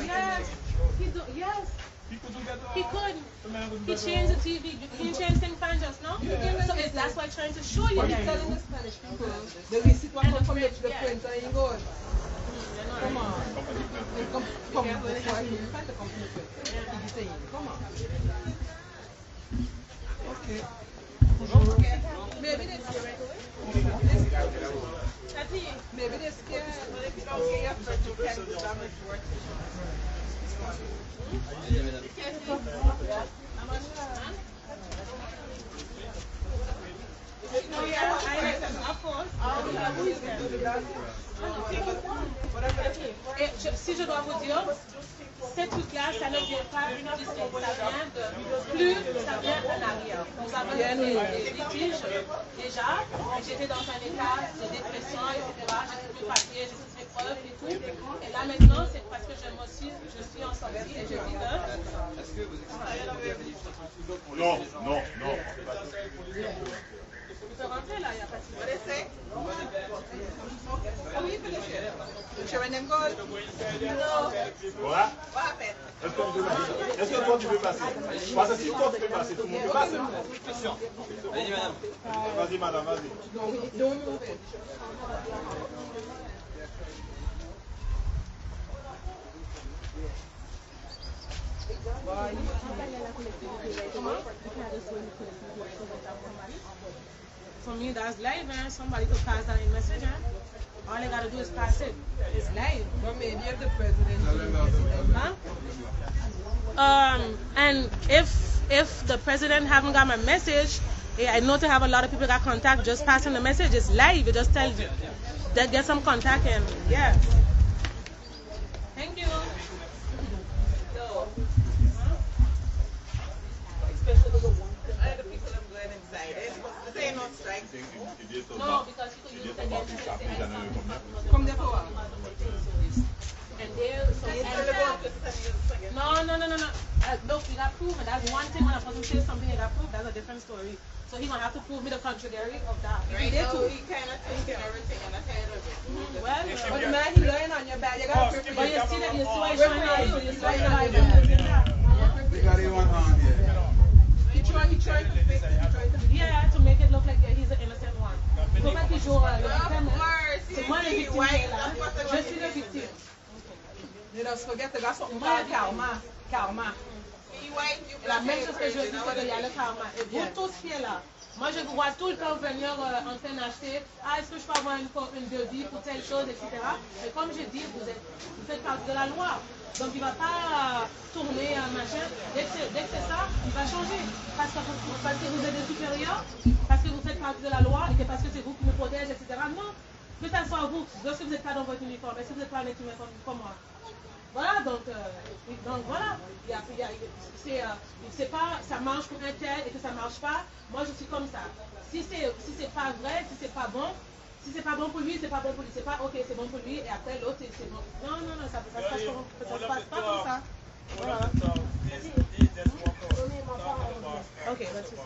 S1: Yes, yes. He could. He changed the TV. He changed things fine just now. So that's why I'm trying to show you guys.
S8: Telling the Spanish people, the receipt will come from the printer and you go. Come on. Come on. Come on. Okay. Maybe they scared. Maybe they're scared. But if you don't get your friend, you can do damage work.
S1: Si je dois vous dire, ces trucs-là, ça ne vient pas d'ici, ça vient de plus, ça vient en arrière. Nous avons des litiges déjà, j'étais dans un état de dépression, etc. J'ai tout le papier, j'ai toutes mes preuves et tout. Et là maintenant, c'est parce que je suis en sortie et je dis que...
S9: Est-ce que vous Non, non, non.
S1: Tu peux rentrer là, il n'y a pas de souci.
S8: What they say? How you finish it? You showing them gold? No.
S9: Voilà.
S8: What happened?
S9: Est-ce que toi tu veux passer? Parce que si toi tu veux passer, tout le monde peut passer.
S12: Allez, madame.
S9: Vas-y, madame, vas-y.
S8: Don't move it.
S1: For me, that's live, man. Somebody could pass down a message, man. All they gotta do is pass it. It's live.
S8: But maybe if the president...
S1: Huh? And if the president haven't got my message, I know to have a lot of people got contact. Just passing the message, it's live. It just tells you that get some contact and yeah. Thank you.
S8: Especially the ones that the people have going excited. This ain't no strike.
S1: No, because you could use it against anything.
S8: Come there for what?
S1: And they're so no. Look, we got proof, and that's one thing. When a person says something and got proof, that's a different story. So he's gonna have to prove me the contrary of that.
S8: Right now, he kind of thinking everything and ahead of it.
S1: Well,
S8: but the man, he's lying on your back. You gotta prove.
S1: But you see that, you see why he's showing on you. You see why he's lying on you.
S7: We got it one on here.
S8: He tried to fix it.
S1: Yeah, to make it look like he's an innocent one. Faut pas toujours le victime. C'est moi le victime qui est là. Je suis le victime.
S8: You just forget to got something called karma. Karma.
S1: La même chose que je dis, c'est qu'il y a le karma. Et vous tous qui êtes là, moi je vous vois tout le temps venir en train d'acheter. Ah, est-ce que je peux avoir une devis pour telle chose, etc. Mais comme je dis, vous faites partie de la loi. Donc il ne va pas tourner machin. Dès que c'est ça, il va changer. Parce que vous êtes des supérieurs, parce que vous faites partie de la loi et que parce que c'est vous qui me protègez, etc. Non, que ça soit vous. Lorsque vous n'êtes pas dans votre uniforme, est-ce que vous n'êtes pas en uniforme comme moi? Voilà, donc voilà. C'est pas ça marche pour un tel et que ça marche pas. Moi je suis comme ça. Si c'est pas vrai, si c'est pas bon. Si c'est pas bon pour lui, c'est pas bon pour lui. C'est pas ok, c'est bon pour lui et après l'autre c'est bon. Non, ça se passe pas comme ça. Voilà. Ok, let's see.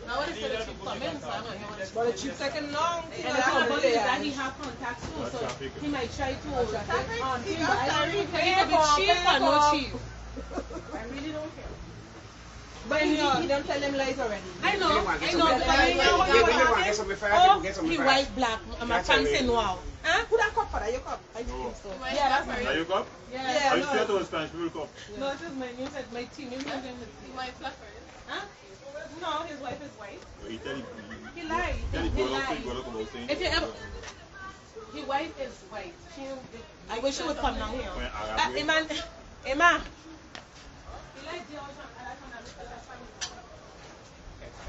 S1: Now what is the trip coming?
S8: But the trip taking long.
S1: And the thing about it is that he have contacts too, so he might try to on him. But I don't really care if it's cheap or no cheap. I really don't care.
S8: But you don't tell them lies already.
S1: I know, because I know he white, black, my fancy noir. Huh?
S8: Who that cup for that? Your cup? I think so.
S1: Yeah, that's right.
S9: Are you cup?
S1: Yeah.
S9: Are you straight or Spanish people cup?
S1: No, this is my team. Maybe I'm going to see. My fluffer. Huh? No, his wife is white.
S9: He
S1: lied. He lied. If you ever... His wife is white. I wish she would come down here. Emma.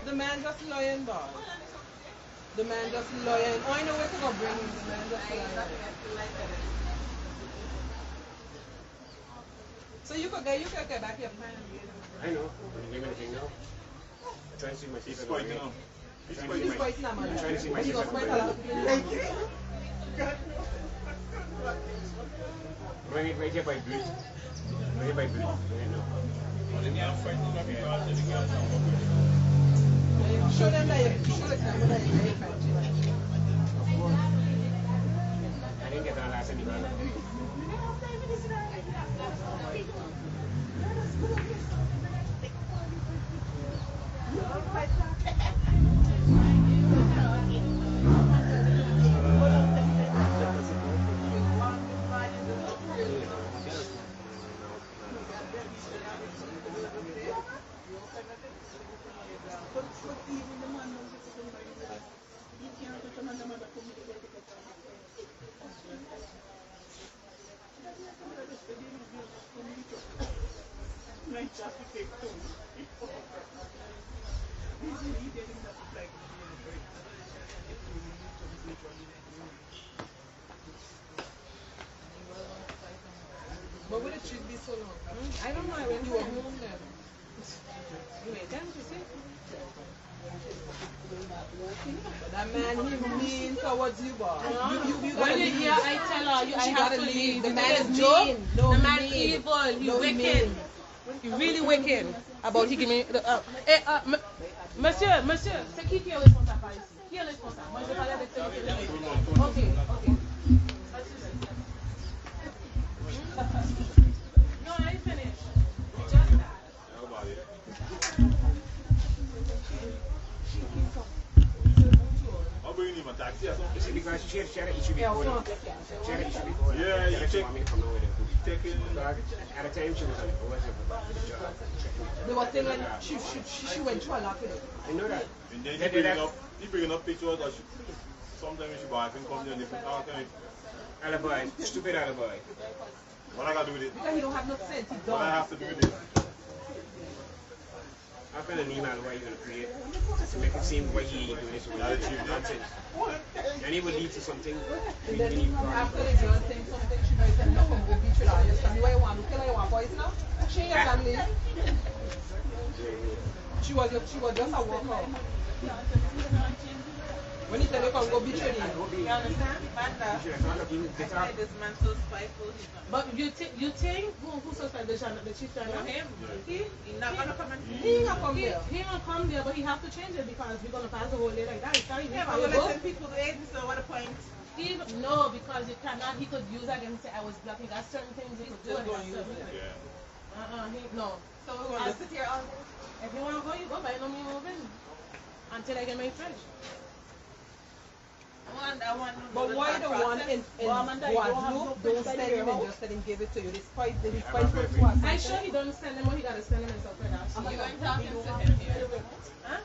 S8: The man just lying, boss. The man just lying. Oh, I know where to go bring him. The man just lying. So you could get back your plan.
S5: I know. Give anything now. I'm trying to see my sister.
S9: He's fighting now.
S8: He's fighting now, man.
S5: I'm trying to see my
S8: He
S5: sister.
S8: got quite a lot. Thank you.
S5: Right here by Bridge. Right here by Bridge. Right now.
S8: Show them that you're very French.
S5: I didn't get that last anymore.
S8: But would it should be so long?
S1: I don't know. I went
S8: You were home then.
S1: You wait them, you see?
S8: That man, he mean towards you, boy. You
S1: When you hear I tell her, I have to leave.
S8: The
S1: You
S8: man
S1: think
S8: is
S1: it's joke?
S8: mean. No,
S1: The
S8: he
S1: man
S8: mean.
S1: evil. He
S8: No, he
S1: wicked.
S8: mean.
S1: He really wicked. About he give me monsieur, c'est qui est responsable par ici? Qui est responsable? Moi, je parle avec celui. Ok. No, I ain't finished. Just that.
S9: I'll bring him a taxi or something.
S5: Is it because she had an issue before? She had an issue before.
S9: Yeah, you check.
S5: Want me to come over there.
S9: Checking.
S5: At the time she was on the job.
S8: They were saying when she went through a lot with it.
S5: I know that.
S9: And then he bringing up pictures that sometimes she buy and come there and different time.
S5: Alibi, stupid alibi.
S9: What I got to do with it?
S8: Because he don't have no sense. He
S9: What I
S8: don't.
S9: have to do with it?
S5: I'll find an email why you're going to create to make it seem why he doing this nonsense. And it will lead to something.
S8: And then after the girl saying something, she might say, no, come go beat with her. You tell me what you want. You kill her, you want boys now? She ain't your family. She was just a worker. When he tell you come go beat with her.
S1: You understand?
S8: This man so spiteful.
S1: But you think who suspended the chief judge?
S8: Him.
S1: He's
S8: not gonna come and
S1: he gonna come there, but he have to change it because we're gonna pass the whole day like that. It's not even
S8: Yeah, but we're letting people do it, so what the point?
S1: No, because you cannot. He could use that and say I was black. He got certain things he could do. And no.
S8: So we're gonna sit here all day.
S1: If you wanna go, you go. But I don't mean moving until I get my fridge.
S8: But why the one in Guadeloupe don't send him and just let him give it to you? They fight to us.
S1: I sure he don't send him, but he gotta send him himself for that.
S8: You ain't talking to him here.
S1: Huh?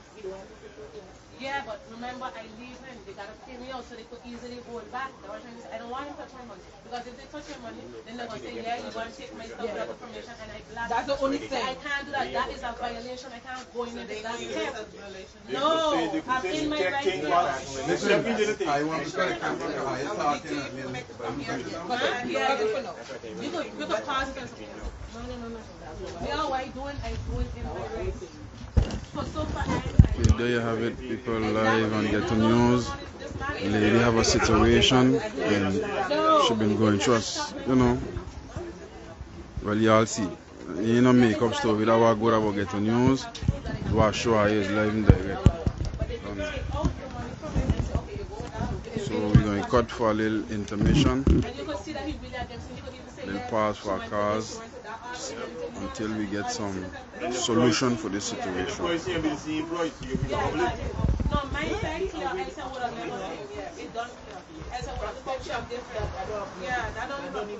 S1: Yeah, but remember I leave him. They gotta pay me out so they could easily hold back. I don't want him to touch my money. Because if they touch your money, then they're gonna say, yeah, you're gonna take my stuff without the permission and I blast.
S8: That's the only thing.
S1: I can't do that. That is a violation. I can't go in there. That's theft.
S9: They
S1: No,
S9: could
S1: I'm
S9: say
S1: in my
S9: check
S1: right
S9: things
S1: here.
S7: Listen, I want to correct you. You're talking and then
S1: Yeah, you could pause it and say, no. Yeah, what I doing in my right. For so far,
S7: Okay, there you have it, people live on Ghetto-News. Lady have a situation and she been going through us, you know. Well, y'all see. You know, makeup story that was good about Ghetto-News. What show I is live and direct. So we're going to cut for a little intermission. Then pause for cars until we get some solution for this situation.
S1: No, my side here, I said what I never say. It done here. I said what the picture different. Yeah, that don't